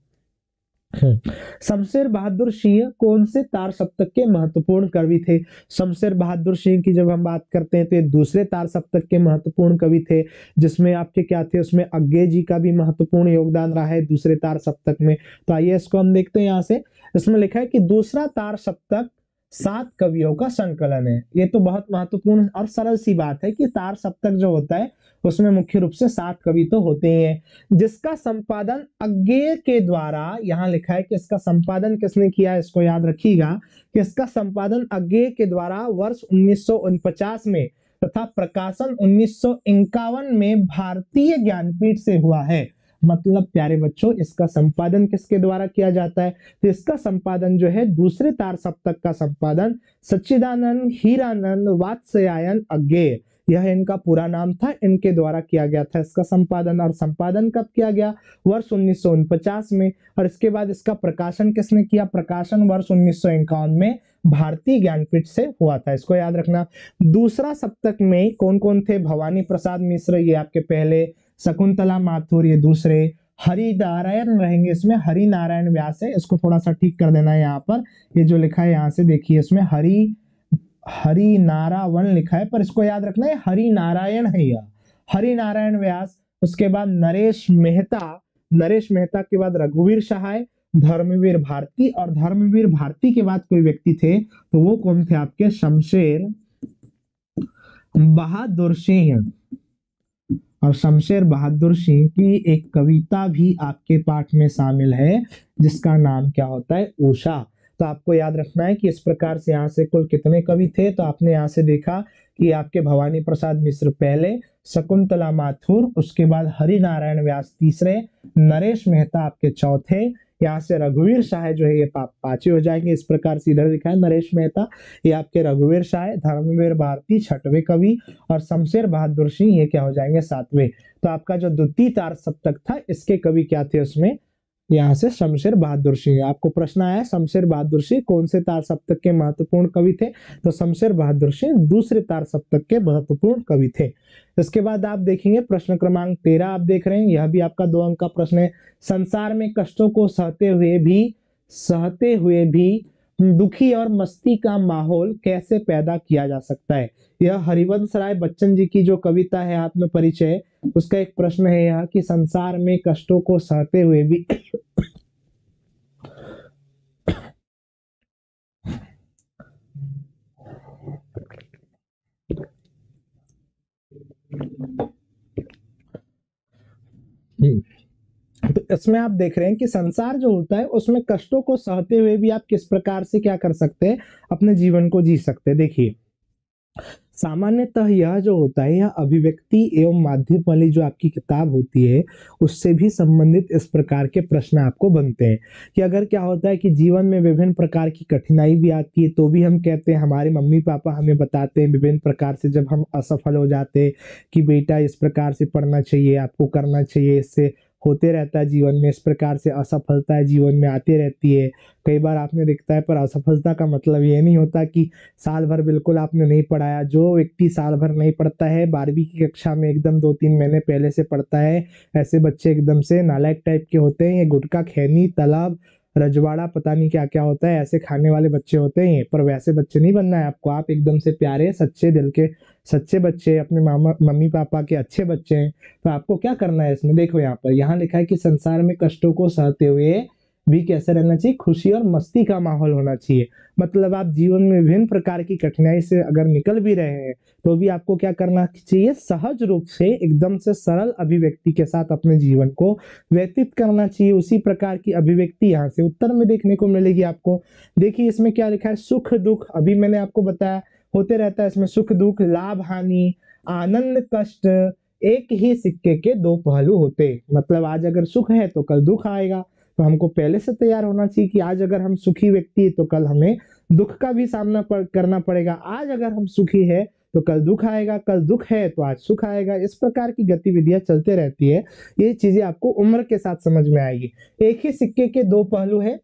शमशेर बहादुर सिंह कौन से तार सप्तक के महत्वपूर्ण कवि थे? शमशेर बहादुर सिंह की जब हम बात करते हैं तो ये दूसरे तार सप्तक के महत्वपूर्ण कवि थे, जिसमें आपके क्या थे? उसमें अज्ञे जी का भी महत्वपूर्ण योगदान रहा है दूसरे तार सप्तक में। तो आइए इसको हम देखते हैं। यहाँ से इसमें लिखा है कि दूसरा तार सप्तक 7 कवियों का संकलन है। ये तो बहुत महत्वपूर्ण और सरल सी बात है कि तार सप्तक जो होता है उसमें मुख्य रूप से 7 कवि तो होते ही हैं, जिसका संपादन अज्ञेय के द्वारा, यहाँ लिखा है कि इसका संपादन किसने किया है? इसको याद रखिएगा कि इसका संपादन अज्ञेय के द्वारा वर्ष 1949 में तथा प्रकाशन 1951 में भारतीय ज्ञानपीठ से हुआ है। मतलब प्यारे बच्चों, इसका संपादन किसके द्वारा किया जाता है? तो इसका संपादन जो है दूसरे तार सप्तक का संपादन सच्चिदानंद हीरानंद वात्स्यायन अज्ञेय, यह इनका पूरा नाम था, इनके द्वारा किया गया था इसका संपादन। और संपादन कब किया गया? वर्ष 1949 में। और इसके बाद इसका प्रकाशन किसने किया? प्रकाशन वर्ष 1951 में भारतीय ज्ञानपीठ से हुआ था। इसको याद रखना। दूसरा सप्तक में कौन कौन थे? भवानी प्रसाद मिश्र, ये आपके पहले, शकुंतला माथुर ये दूसरे, हरि नारायण रहेंगे इसमें, हरि नारायण व्यास है, इसको थोड़ा सा ठीक कर देना है यहाँ पर। ये जो लिखा है यहाँ से देखिए, इसमें हरि नारायण लिखा है, पर इसको याद रखना है हरि नारायण है यह, हरि नारायण व्यास। उसके बाद नरेश मेहता, नरेश मेहता के बाद रघुवीर सहाय, धर्मवीर भारती, और धर्मवीर भारती के बाद कोई व्यक्ति थे तो वो कौन थे? आपके शमशेर बहादुर सिंह। और शमशेर बहादुर सिंह की एक कविता भी आपके पाठ में शामिल है, जिसका नाम क्या होता है? उषा। तो आपको याद रखना है कि इस प्रकार से यहाँ से कुल कितने कवि थे। तो आपने यहाँ से देखा कि आपके भवानी प्रसाद मिश्र पहले, शकुंतला माथुर, उसके बाद हरि नारायण व्यास तीसरे, नरेश मेहता आपके चौथे, यहाँ से रघुवीर शाह जो है ये पांचवे हो जाएंगे। इस प्रकार से इधर दिखा है नरेश मेहता, ये आपके रघुवीर शाह, धर्मवीर भारती छठवें कवि, और शमशेर बहादुर सिंह ये क्या हो जाएंगे सातवें। तो आपका जो द्वितीय तार सप्तक था इसके कवि क्या थे उसमें, यहाँ से शमशेर बहादुर सिंह। आपको प्रश्न आया शमशेर बहादुर सिंह कौन से तार सप्तक के महत्वपूर्ण कवि थे, तो शमशेर बहादुर सिंह दूसरे तार सप्तक के महत्वपूर्ण कवि थे। इसके बाद आप देखेंगे प्रश्न क्रमांक 13 आप देख रहे हैं, यह भी आपका 2 अंक का प्रश्न है। संसार में कष्टों को सहते हुए भी दुखी और मस्ती का माहौल कैसे पैदा किया जा सकता है। यह हरिवंश राय बच्चन जी की जो कविता है आत्म परिचय, उसका एक प्रश्न है यह कि संसार में कष्टों को सहते हुए भी तो इसमें आप देख रहे हैं कि संसार जो होता है उसमें कष्टों को सहते हुए भी आप किस प्रकार से क्या कर सकते हैं, अपने जीवन को जी सकते हैं। देखिए सामान्यतः यह जो होता है यह अभिव्यक्ति एवं माध्यम वाली जो आपकी किताब होती है उससे भी संबंधित इस प्रकार के प्रश्न आपको बनते हैं कि अगर क्या होता है कि जीवन में विभिन्न प्रकार की कठिनाई भी आती है तो भी हम कहते हैं, हमारे मम्मी पापा हमें बताते हैं विभिन्न प्रकार से जब हम असफल हो जाते हैं कि बेटा इस प्रकार से पढ़ना चाहिए, आपको करना चाहिए, इससे होते रहता है जीवन में, इस प्रकार से असफलता जीवन में आती रहती है। कई बार आपने देखता है, पर असफलता का मतलब ये नहीं होता कि साल भर बिल्कुल आपने नहीं पढ़ाया। जो व्यक्ति साल भर नहीं पढ़ता है, 12वीं की कक्षा में एकदम 2-3 महीने पहले से पढ़ता है, ऐसे बच्चे एकदम से नालायक टाइप के होते हैं। ये गुटखा, खैनी, तालाब, रजवाड़ा, पता नहीं क्या क्या होता है, ऐसे खाने वाले बच्चे होते हैं। पर वैसे बच्चे नहीं बनना है आपको, आप एकदम से प्यारे सच्चे दिल के सच्चे बच्चे, अपने मामा मम्मी पापा के अच्छे बच्चे हैं। तो आपको क्या करना है इसमें, देखो यहाँ पर यहाँ लिखा है कि संसार में कष्टों को सहते हुए भी कैसे रहना चाहिए, खुशी और मस्ती का माहौल होना चाहिए। मतलब आप जीवन में विभिन्न प्रकार की कठिनाई से अगर निकल भी रहे हैं तो भी आपको क्या करना चाहिए, सहज रूप से एकदम से सरल अभिव्यक्ति के साथ अपने जीवन को व्यतीत करना चाहिए। उसी प्रकार की अभिव्यक्ति यहाँ से उत्तर में देखने को मिलेगी आपको। देखिए इसमें क्या लिखा है, सुख दुख, अभी मैंने आपको बताया होते रहता है इसमें सुख दुख, लाभ हानि, आनंद कष्ट, एक ही सिक्के के दो पहलू होते। मतलब आज अगर सुख है तो कल दुख आएगा, तो हमको पहले से तैयार होना चाहिए कि आज अगर हम सुखी व्यक्ति है तो कल हमें दुख का भी सामना करना पड़ेगा। आज अगर हम सुखी है तो कल दुख आएगा, कल दुख है तो आज सुख आएगा। इस प्रकार की गतिविधियां चलते रहती है। ये चीजें आपको उम्र के साथ समझ में आएगी। एक ही सिक्के के दो पहलू है,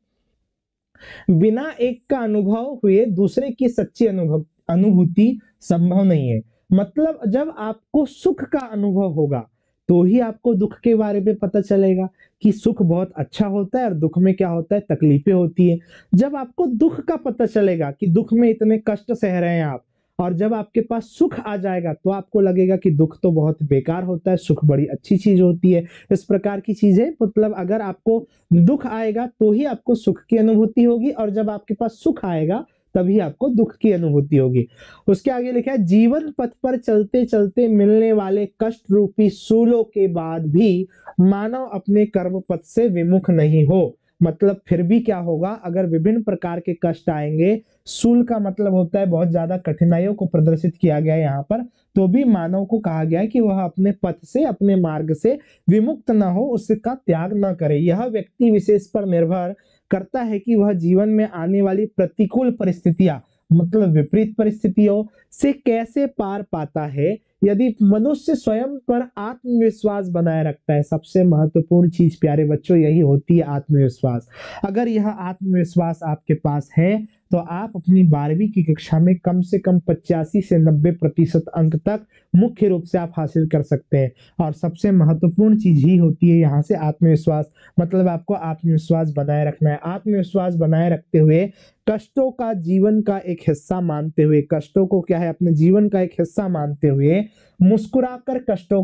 बिना एक का अनुभव हुए दूसरे की सच्ची अनुभूति संभव नहीं है। मतलब जब आपको सुख का अनुभव होगा तो ही आपको दुख के बारे में पता चलेगा कि सुख बहुत अच्छा होता है और दुख में क्या होता है, तकलीफें होती है। जब आपको दुख का पता चलेगा कि दुख में इतने कष्ट सह रहे हैं आप, और जब आपके पास सुख आ जाएगा तो आपको लगेगा कि दुख तो बहुत बेकार होता है, सुख बड़ी अच्छी चीज होती है। इस प्रकार की चीजें, मतलब अगर आपको दुख आएगा तो ही आपको सुख की अनुभूति होगी, और जब आपके पास सुख आएगा तभी आपको दुख की अनुभूति होगी। उसके आगे लिखा है, जीवन पथ पर चलते चलते मिलने वाले कष्ट रूपी सूलों के बाद भी मानव अपने कर्म पथ से विमुख नहीं हो। मतलब फिर भी क्या होगा, अगर विभिन्न प्रकार के कष्ट आएंगे, सूल का मतलब होता है बहुत ज्यादा कठिनाइयों को प्रदर्शित किया गया है यहाँ पर, तो भी मानव को कहा गया है कि वह अपने पथ से, अपने मार्ग से विमुक्त न हो, उसका त्याग न करे। यह व्यक्ति विशेष पर निर्भर करता है कि वह जीवन में आने वाली प्रतिकूल परिस्थितियां, मतलब विपरीत परिस्थितियों से कैसे पार पाता है। यदि मनुष्य स्वयं पर आत्मविश्वास बनाए रखता है, सबसे महत्वपूर्ण चीज प्यारे बच्चों यही होती है, आत्मविश्वास। अगर यह आत्मविश्वास आपके पास है तो आप अपनी 12वीं की कक्षा में कम से कम 85 से 90% अंक तक मुख्य रूप से आप हासिल कर सकते हैं। और सबसे महत्वपूर्ण चीज ही होती है यहाँ से आत्मविश्वास। मतलब आपको आत्मविश्वास बनाए रखना है। आत्मविश्वास बनाए रखते हुए, कष्टों का जीवन का एक हिस्सा मानते हुए, कष्टों को क्या है, अपने जीवन का एक हिस्सा मानते हुए मुस्कुराकर कष्टों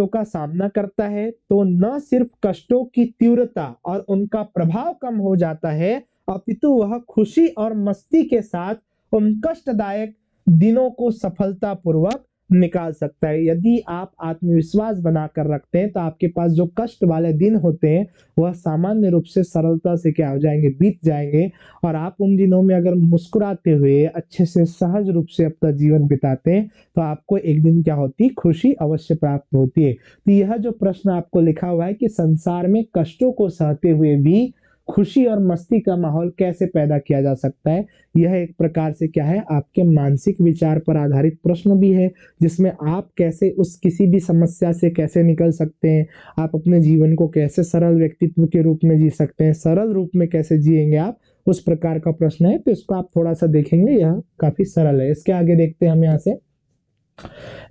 का सामना करता है, तो न सिर्फ कष्टों की तीव्रता और उनका प्रभाव कम हो जाता है, अपितु वह खुशी और मस्ती के साथ उन कष्टदायक दिनों को सफलतापूर्वक निकाल सकता है। यदि आप आत्मविश्वास बनाकर रखते हैं तो आपके पास जो कष्ट वाले दिन होते हैं वह सामान्य रूप से सरलता से क्या हो जाएंगे, बीत जाएंगे। और आप उन दिनों में अगर मुस्कुराते हुए अच्छे से सहज रूप से अपना जीवन बिताते हैं तो आपको एक दिन क्या होती है, खुशी अवश्य प्राप्त होती है। तो यह जो प्रश्न आपको लिखा हुआ है कि संसार में कष्टों को सहते हुए भी खुशी और मस्ती का माहौल कैसे पैदा किया जा सकता है, यह एक प्रकार से क्या है, आपके मानसिक विचार पर आधारित प्रश्न भी है, जिसमें आप कैसे उस किसी भी समस्या से कैसे निकल सकते हैं, आप अपने जीवन को कैसे सरल व्यक्तित्व के रूप में जी सकते हैं, सरल रूप में कैसे जिएंगे आप, उस प्रकार का प्रश्न है। तो इसको आप थोड़ा सा देखेंगे, यह काफी सरल है। इसके आगे देखते हैं हम यहाँ से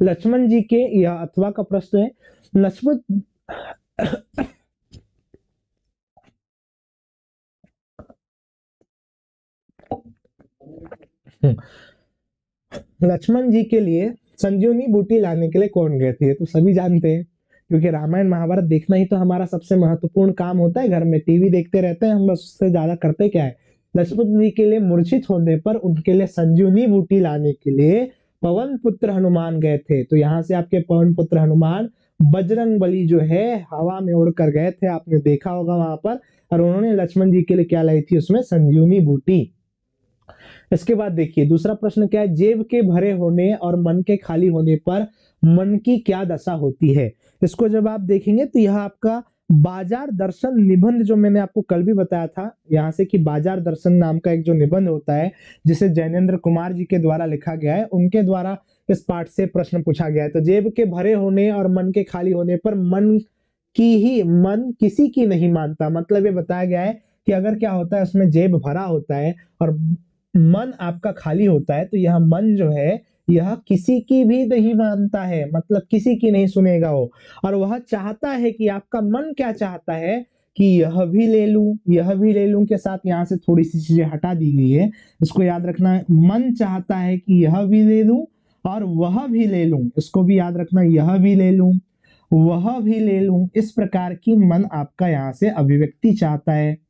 लक्ष्मण जी के, यह अथवा का प्रश्न है। लक्ष्मण लक्ष्मण जी के लिए संजीवनी बूटी लाने के लिए कौन गए थे, तो सभी जानते हैं, क्योंकि रामायण महाभारत देखना ही तो हमारा सबसे महत्वपूर्ण काम होता है। घर में टीवी देखते रहते हैं हम, बस उससे ज्यादा करते क्या है। लक्ष्मण जी के लिए मूर्छित होने पर उनके लिए संजीवनी बूटी लाने के लिए पवन पुत्र हनुमान गए थे। तो यहाँ से आपके पवन पुत्र हनुमान बजरंग बली जो है हवा में उड़कर गए थे, आपने देखा होगा वहां पर। और उन्होंने लक्ष्मण जी के लिए क्या लाई थी, उसमें संजीवनी बूटी। इसके बाद देखिए दूसरा प्रश्न क्या है, जेब के भरे होने और मन के खाली होने पर मन की क्या दशा होती है। इसको जब आप देखेंगे तो यह आपका बाजार दर्शन निबंध, जो मैंने आपको कल भी बताया था यहाँ से कि बाजार दर्शन नाम का एक जो निबंध होता है जिसे जैनेन्द्र कुमार जी के द्वारा लिखा गया है, उनके द्वारा इस पाठ से प्रश्न पूछा गया है। तो जेब के भरे होने और मन के खाली होने पर मन किसी की नहीं मानता, मतलब ये बताया गया है कि अगर क्या होता है उसमें जेब भरा होता है और मन आपका खाली होता है तो यह मन जो है यह किसी की भी नहीं मानता है, मतलब किसी की नहीं सुनेगा वो। और वह चाहता है कि आपका मन क्या चाहता है कि यह भी ले लूं, यह भी ले लूं के साथ यहाँ से थोड़ी सी चीजें हटा दी गई है, इसको याद रखना है। मन चाहता है कि यह भी ले लूं और वह भी ले लूं, इसको भी याद रखना, यह भी ले लूं वह भी ले लूं, इस प्रकार की मन आपका यहाँ से अभिव्यक्ति चाहता है।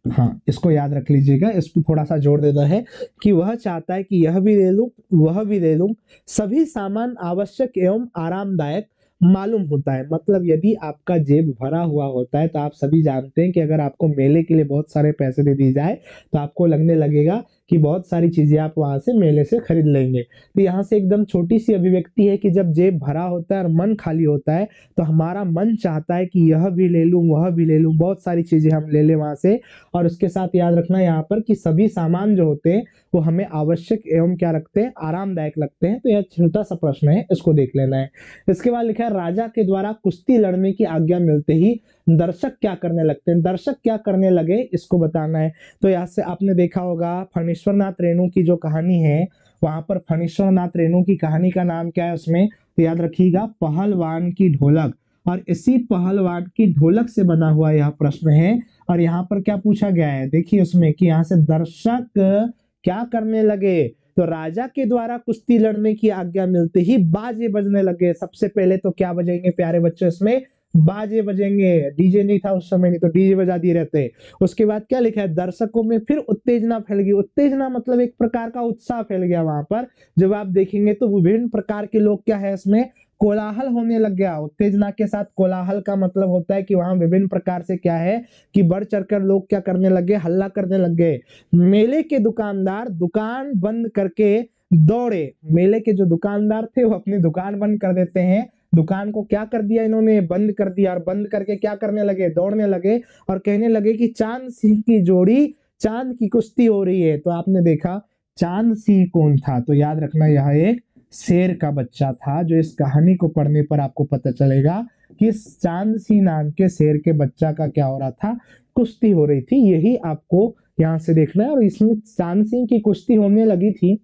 हाँ, इसको याद रख लीजिएगा, इस पर थोड़ा सा जोर देना है कि वह चाहता है कि यह भी ले लूं वह भी ले लूं, सभी सामान आवश्यक एवं आरामदायक मालूम होता है। मतलब यदि आपका जेब भरा हुआ होता है तो आप सभी जानते हैं कि अगर आपको मेले के लिए बहुत सारे पैसे दे दी जाए तो आपको लगने लगेगा कि बहुत सारी चीजें आप वहां से मेले से खरीद लेंगे। तो यहाँ से एकदम छोटी सी अभिव्यक्ति है कि जब जेब भरा होता है और मन खाली होता है तो हमारा मन चाहता है कि यह भी ले लूं वह भी ले लूं, बहुत सारी चीजें हम ले लें वहां से। और उसके साथ याद रखना यहाँ पर कि सभी सामान जो होते हैं वो हमें आवश्यक एवं क्या रखते हैं, आरामदायक लगते हैं। तो यह छोटा सा प्रश्न है, इसको देख लेना है। इसके बाद लिखा है राजा के द्वारा कुश्ती लड़ने की आज्ञा मिलते ही दर्शक क्या करने लगते हैं। दर्शक क्या करने लगे इसको बताना है। तो यहाँ से आपने देखा होगा फणीश्वर नाथ रेणु की जो कहानी है, वहां पर फणीश्वर नाथ रेणु की कहानी का नाम क्या है उसमें, तो याद रखिएगा पहलवान की ढोलक। और इसी पहलवान की ढोलक से बना हुआ यह प्रश्न है। और यहाँ पर क्या पूछा गया है, देखिए उसमें कि यहाँ से दर्शक क्या करने लगे, तो राजा के द्वारा कुश्ती लड़ने की आज्ञा मिलते ही बाजे बजने लगे। सबसे पहले तो क्या बजेंगे प्यारे बच्चों, इसमें बाजे बजेंगे, डीजे नहीं था उस समय, नहीं तो डीजे बजा दिए रहते। उसके बाद क्या लिखा है, दर्शकों में फिर उत्तेजना फैल गई। उत्तेजना मतलब एक प्रकार का उत्साह फैल गया वहां पर। जब आप देखेंगे तो विभिन्न प्रकार के लोग क्या है इसमें, कोलाहल होने लग गया। उत्तेजना के साथ कोलाहल का मतलब होता है कि वहां विभिन्न प्रकार से क्या है कि बढ़ चढ़कर लोग क्या करने लगे, हल्ला करने लग गए। मेले के दुकानदार दुकान बंद करके दौड़े। मेले के जो दुकानदार थे वो अपनी दुकान बंद कर देते हैं, दुकान को क्या कर दिया इन्होंने, बंद कर दिया। और बंद करके क्या करने लगे, दौड़ने लगे और कहने लगे कि चांद सिंह की जोड़ी, चांद की कुश्ती हो रही है। तो आपने देखा चांद सिंह कौन था, तो याद रखना यह एक शेर का बच्चा था। जो इस कहानी को पढ़ने पर आपको पता चलेगा कि चांद सिंह नाम के शेर के बच्चा का क्या हो रहा था, कुश्ती हो रही थी। यही आपको यहाँ से देखना है। और इसमें चांद सिंह की कुश्ती होने लगी थी,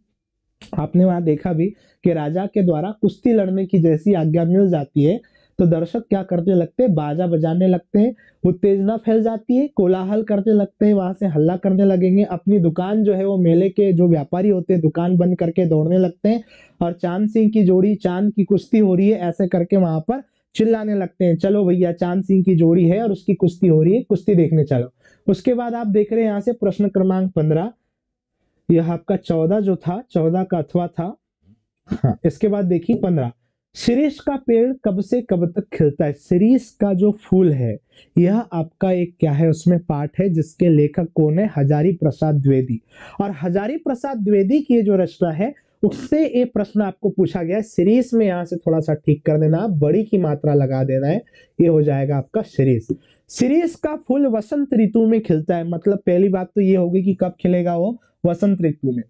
आपने वहां देखा भी कि राजा के द्वारा कुश्ती लड़ने की जैसी आज्ञा मिल जाती है तो दर्शक क्या करने लगते हैं, बाजा बजाने लगते हैं, उत्तेजना फैल जाती है, कोलाहल करने लगते हैं, वहां से हल्ला करने लगेंगे। अपनी दुकान जो है वो मेले के जो व्यापारी होते हैं दुकान बंद करके दौड़ने लगते हैं। और चांद सिंह की जोड़ी, चांद की कुश्ती हो रही है, ऐसे करके वहां पर चिल्लाने लगते हैं, चलो भैया चांद सिंह की जोड़ी है और उसकी कुश्ती हो रही है, कुश्ती देखने चलो। उसके बाद आप देख रहे हैं यहाँ से प्रश्न क्रमांक 15, यह आपका 14 जो था, 14 का अथवा था। हाँ, इसके बाद देखिए 15, शिरीष का पेड़ कब से कब तक खिलता है। शिरीष का जो फूल है यह आपका एक क्या है, उसमें पाठ है जिसके लेखक कौन है, हजारी प्रसाद द्विवेदी। और हजारी प्रसाद द्विवेदी की ये जो रचना है उससे ये प्रश्न आपको पूछा गया है। शिरीष में यहाँ से थोड़ा सा ठीक कर देना, बड़ी की मात्रा लगा देना है, ये हो जाएगा आपका शिरीष। शिरीष का फूल वसंत ऋतु में खिलता है, मतलब पहली बात तो ये होगी कि कब खिलेगा वो, वसंत ऋतु में।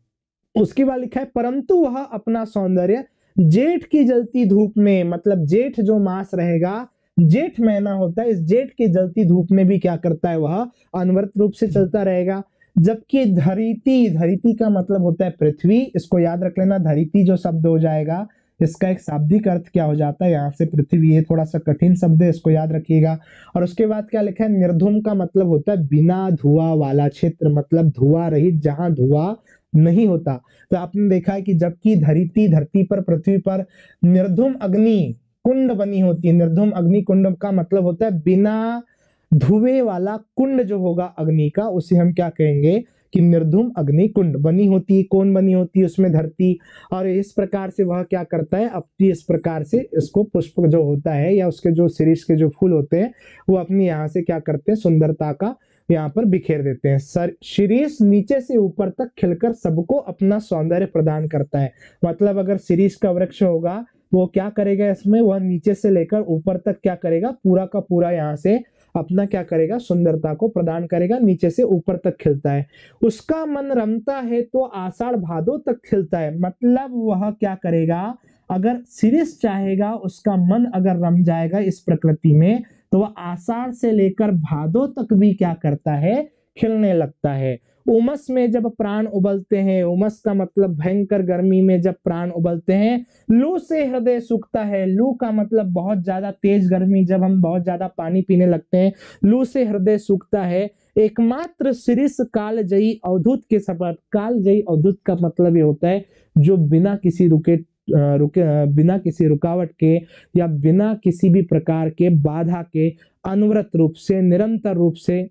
उसके बाद लिखा है परंतु वह अपना सौंदर्य जेठ की जलती धूप में, मतलब जेठ जो मास रहेगा, जेठ महीना होता है, इस जेठ की जलती धूप में भी क्या करता है, वह अनवरत रूप से चलता रहेगा। जबकि धरिती, धरिती का मतलब होता है पृथ्वी, इसको याद रख लेना, धरिती जो शब्द हो जाएगा इसका एक शाब्दिक अर्थ क्या हो जाता है, यहाँ से पृथ्वी, ये थोड़ा सा कठिन शब्द है, इसको याद रखिएगा। और उसके बाद क्या लिखा है, निर्धूम का मतलब होता है बिना धुआं वाला क्षेत्र, मतलब धुआं रहित, जहां धुआं नहीं होता। तो आपने देखा है कि जबकि धरती पर, पृथ्वी पर निर्धूम अग्नि कुंड बनी होती है, निर्धूम अग्नि कुंड का मतलब होता है बिना धुएं वाला कुंड जो होगा अग्नि का, उसे हम क्या कहेंगे कि निर्धूम अग्नि कुंड बनी होती है। कौन बनी होती है उसमें, धरती। और इस प्रकार से वह क्या करता है, अपनी इस प्रकार से इसको पुष्प जो होता है या उसके जो शिरीष के जो फूल होते हैं वो अपनी यहाँ से क्या करते हैं, सुंदरता का यहाँ पर बिखेर देते हैं। शिरीष नीचे से ऊपर तक खिलकर सबको अपना सौंदर्य प्रदान करता है। मतलब अगर शिरीष का वृक्ष होगा वो क्या करेगा, इसमें वह नीचे से लेकर ऊपर तक क्या करेगा, पूरा का पूरा यहाँ से अपना क्या करेगा, सुंदरता को प्रदान करेगा, नीचे से ऊपर तक खिलता है। उसका मन रमता है तो आषाढ़ भादो तक खिलता है, मतलब वह क्या करेगा, अगर शिरीष चाहेगा, उसका मन अगर रम जाएगा इस प्रकृति में, तो वह आषाढ़ से लेकर भादो तक भी क्या करता है, खिलने लगता है। उमस में जब प्राण उबलते हैं, उमस का मतलब भयंकर गर्मी में जब प्राण उबलते हैं, लू से हृदय सूखता है, लू का मतलब बहुत ज्यादा तेज गर्मी, जब हम बहुत ज्यादा पानी पीने लगते हैं, लू से हृदय सूखता है। एकमात्र शिरीष कालजयी अवधूत के सपथ, कालजयी अवधूत का मतलब ये होता है जो बिना किसी बिना किसी रुकावट के या बिना किसी भी प्रकार के बाधा के अनवरत रूप से, निरंतर रूप से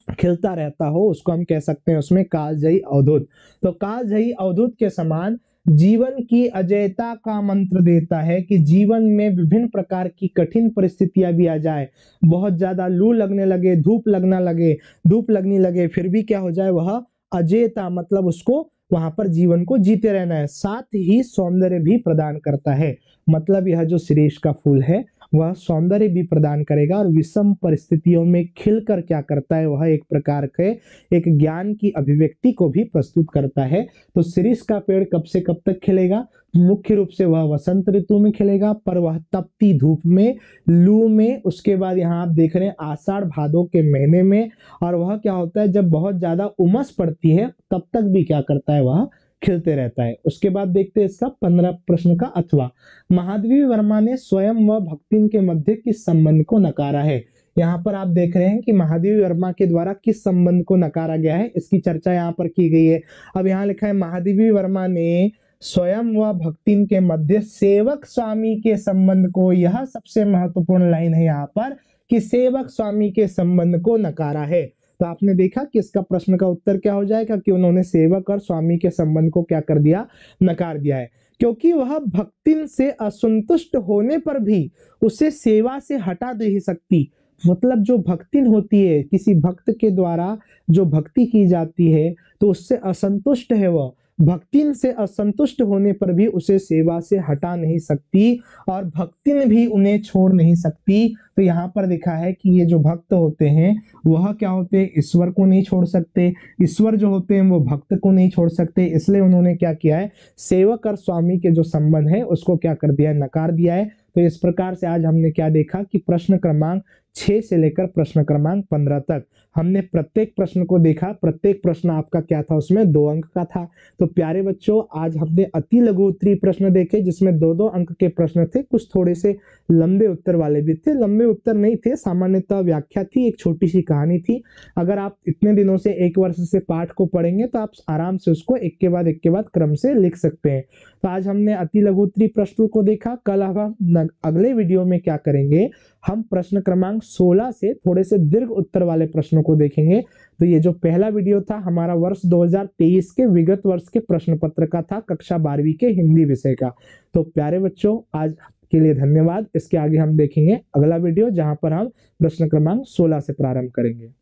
खिलता रहता हो, उसको हम कह सकते हैं उसमें कालजयी अवधूत। तो कालजयी अवधूत के समान जीवन की अजयता का मंत्र देता है कि जीवन में विभिन्न प्रकार की कठिन परिस्थितियां भी आ जाए, बहुत ज्यादा लू लगने लगे, धूप लगने लगे, फिर भी क्या हो जाए, वह अजयता, मतलब उसको वहां पर जीवन को जीते रहना है। साथ ही सौंदर्य भी प्रदान करता है, मतलब यह जो शिरीष का फूल है वह सौंदर्य भी प्रदान करेगा और विषम परिस्थितियों में खिलकर क्या करता है, वह एक प्रकार के एक ज्ञान की अभिव्यक्ति को भी प्रस्तुत करता है। तो शिरीष का पेड़ कब से कब तक खिलेगा, मुख्य रूप से वह वसंत ऋतु में खिलेगा, पर वह तपती धूप में, लू में, उसके बाद यहाँ आप देख रहे हैं आषाढ़ भादो के महीने में। और वह क्या होता है, जब बहुत ज्यादा उमस पड़ती है तब तक भी क्या करता है, वह खिलते रहता है। उसके बाद देखते हैं इसका 15 प्रश्न का अथवा। महादेवी वर्मा ने स्वयं व भक्तिन के मध्य किस संबंध को नकारा है। यहाँ पर आप देख रहे हैं कि महादेवी वर्मा के द्वारा किस संबंध को नकारा गया है, इसकी चर्चा यहाँ पर की गई है। अब यहाँ लिखा है महादेवी वर्मा ने स्वयं व भक्तिन के मध्य सेवक स्वामी के संबंध को, यह सबसे महत्वपूर्ण लाइन है यहाँ पर, कि सेवक स्वामी के संबंध को नकारा है। तो आपने देखा कि इसका प्रश्न का उत्तर क्या हो जाएगा, कि उन्होंने सेवक और स्वामी के संबंध को क्या कर दिया, नकार दिया है। क्योंकि वह भक्तिन से असंतुष्ट होने पर भी उसे सेवा से हटा नहीं सकती, मतलब जो भक्तिन होती है, किसी भक्त के द्वारा जो भक्ति की जाती है तो उससे असंतुष्ट है, वह भक्तिन से असंतुष्ट होने पर भी उसे सेवा से हटा नहीं सकती और भक्तिन भी उन्हें छोड़ नहीं सकती। तो यहाँ पर लिखा है कि ये जो भक्त होते हैं वह क्या होते हैं, ईश्वर को नहीं छोड़ सकते, ईश्वर जो होते हैं वो भक्त को नहीं छोड़ सकते, इसलिए उन्होंने क्या किया है, सेवक और स्वामी के जो संबंध है उसको क्या कर दिया है, नकार दिया है। तो इस प्रकार से आज हमने क्या देखा कि प्रश्न क्रमांक 6 से लेकर प्रश्न क्रमांक 15 तक हमने प्रत्येक प्रश्न को देखा। प्रत्येक प्रश्न आपका क्या था, उसमें 2 अंक का था। तो प्यारे बच्चों, आज हमने अति लघु उत्तरीय प्रश्न देखे जिसमें 2-2 अंक के प्रश्न थे, कुछ थोड़े से लंबे उत्तर वाले भी थे, लंबे उत्तर नहीं थे, सामान्यतः व्याख्या थी, एक छोटी सी कहानी थी। अगर आप इतने दिनों से, 1 वर्ष से पाठ को पढ़ेंगे तो आप आराम से उसको एक के बाद क्रम से लिख सकते हैं। तो आज हमने अति लघु उत्तरीय प्रश्नों को देखा। कल हम अगले वीडियो में क्या करेंगे, हम प्रश्न क्रमांक क्रमांक 16 से थोड़े से दीर्घ उत्तर वाले प्रश्नों को देखेंगे। तो ये जो पहला वीडियो था हमारा वर्ष 2023 के विगत वर्ष के प्रश्न पत्र का था, कक्षा 12वीं के हिंदी विषय का। तो प्यारे बच्चों, आज के लिए धन्यवाद। इसके आगे हम देखेंगे अगला वीडियो, जहां पर हम प्रश्न क्रमांक 16 से प्रारंभ करेंगे।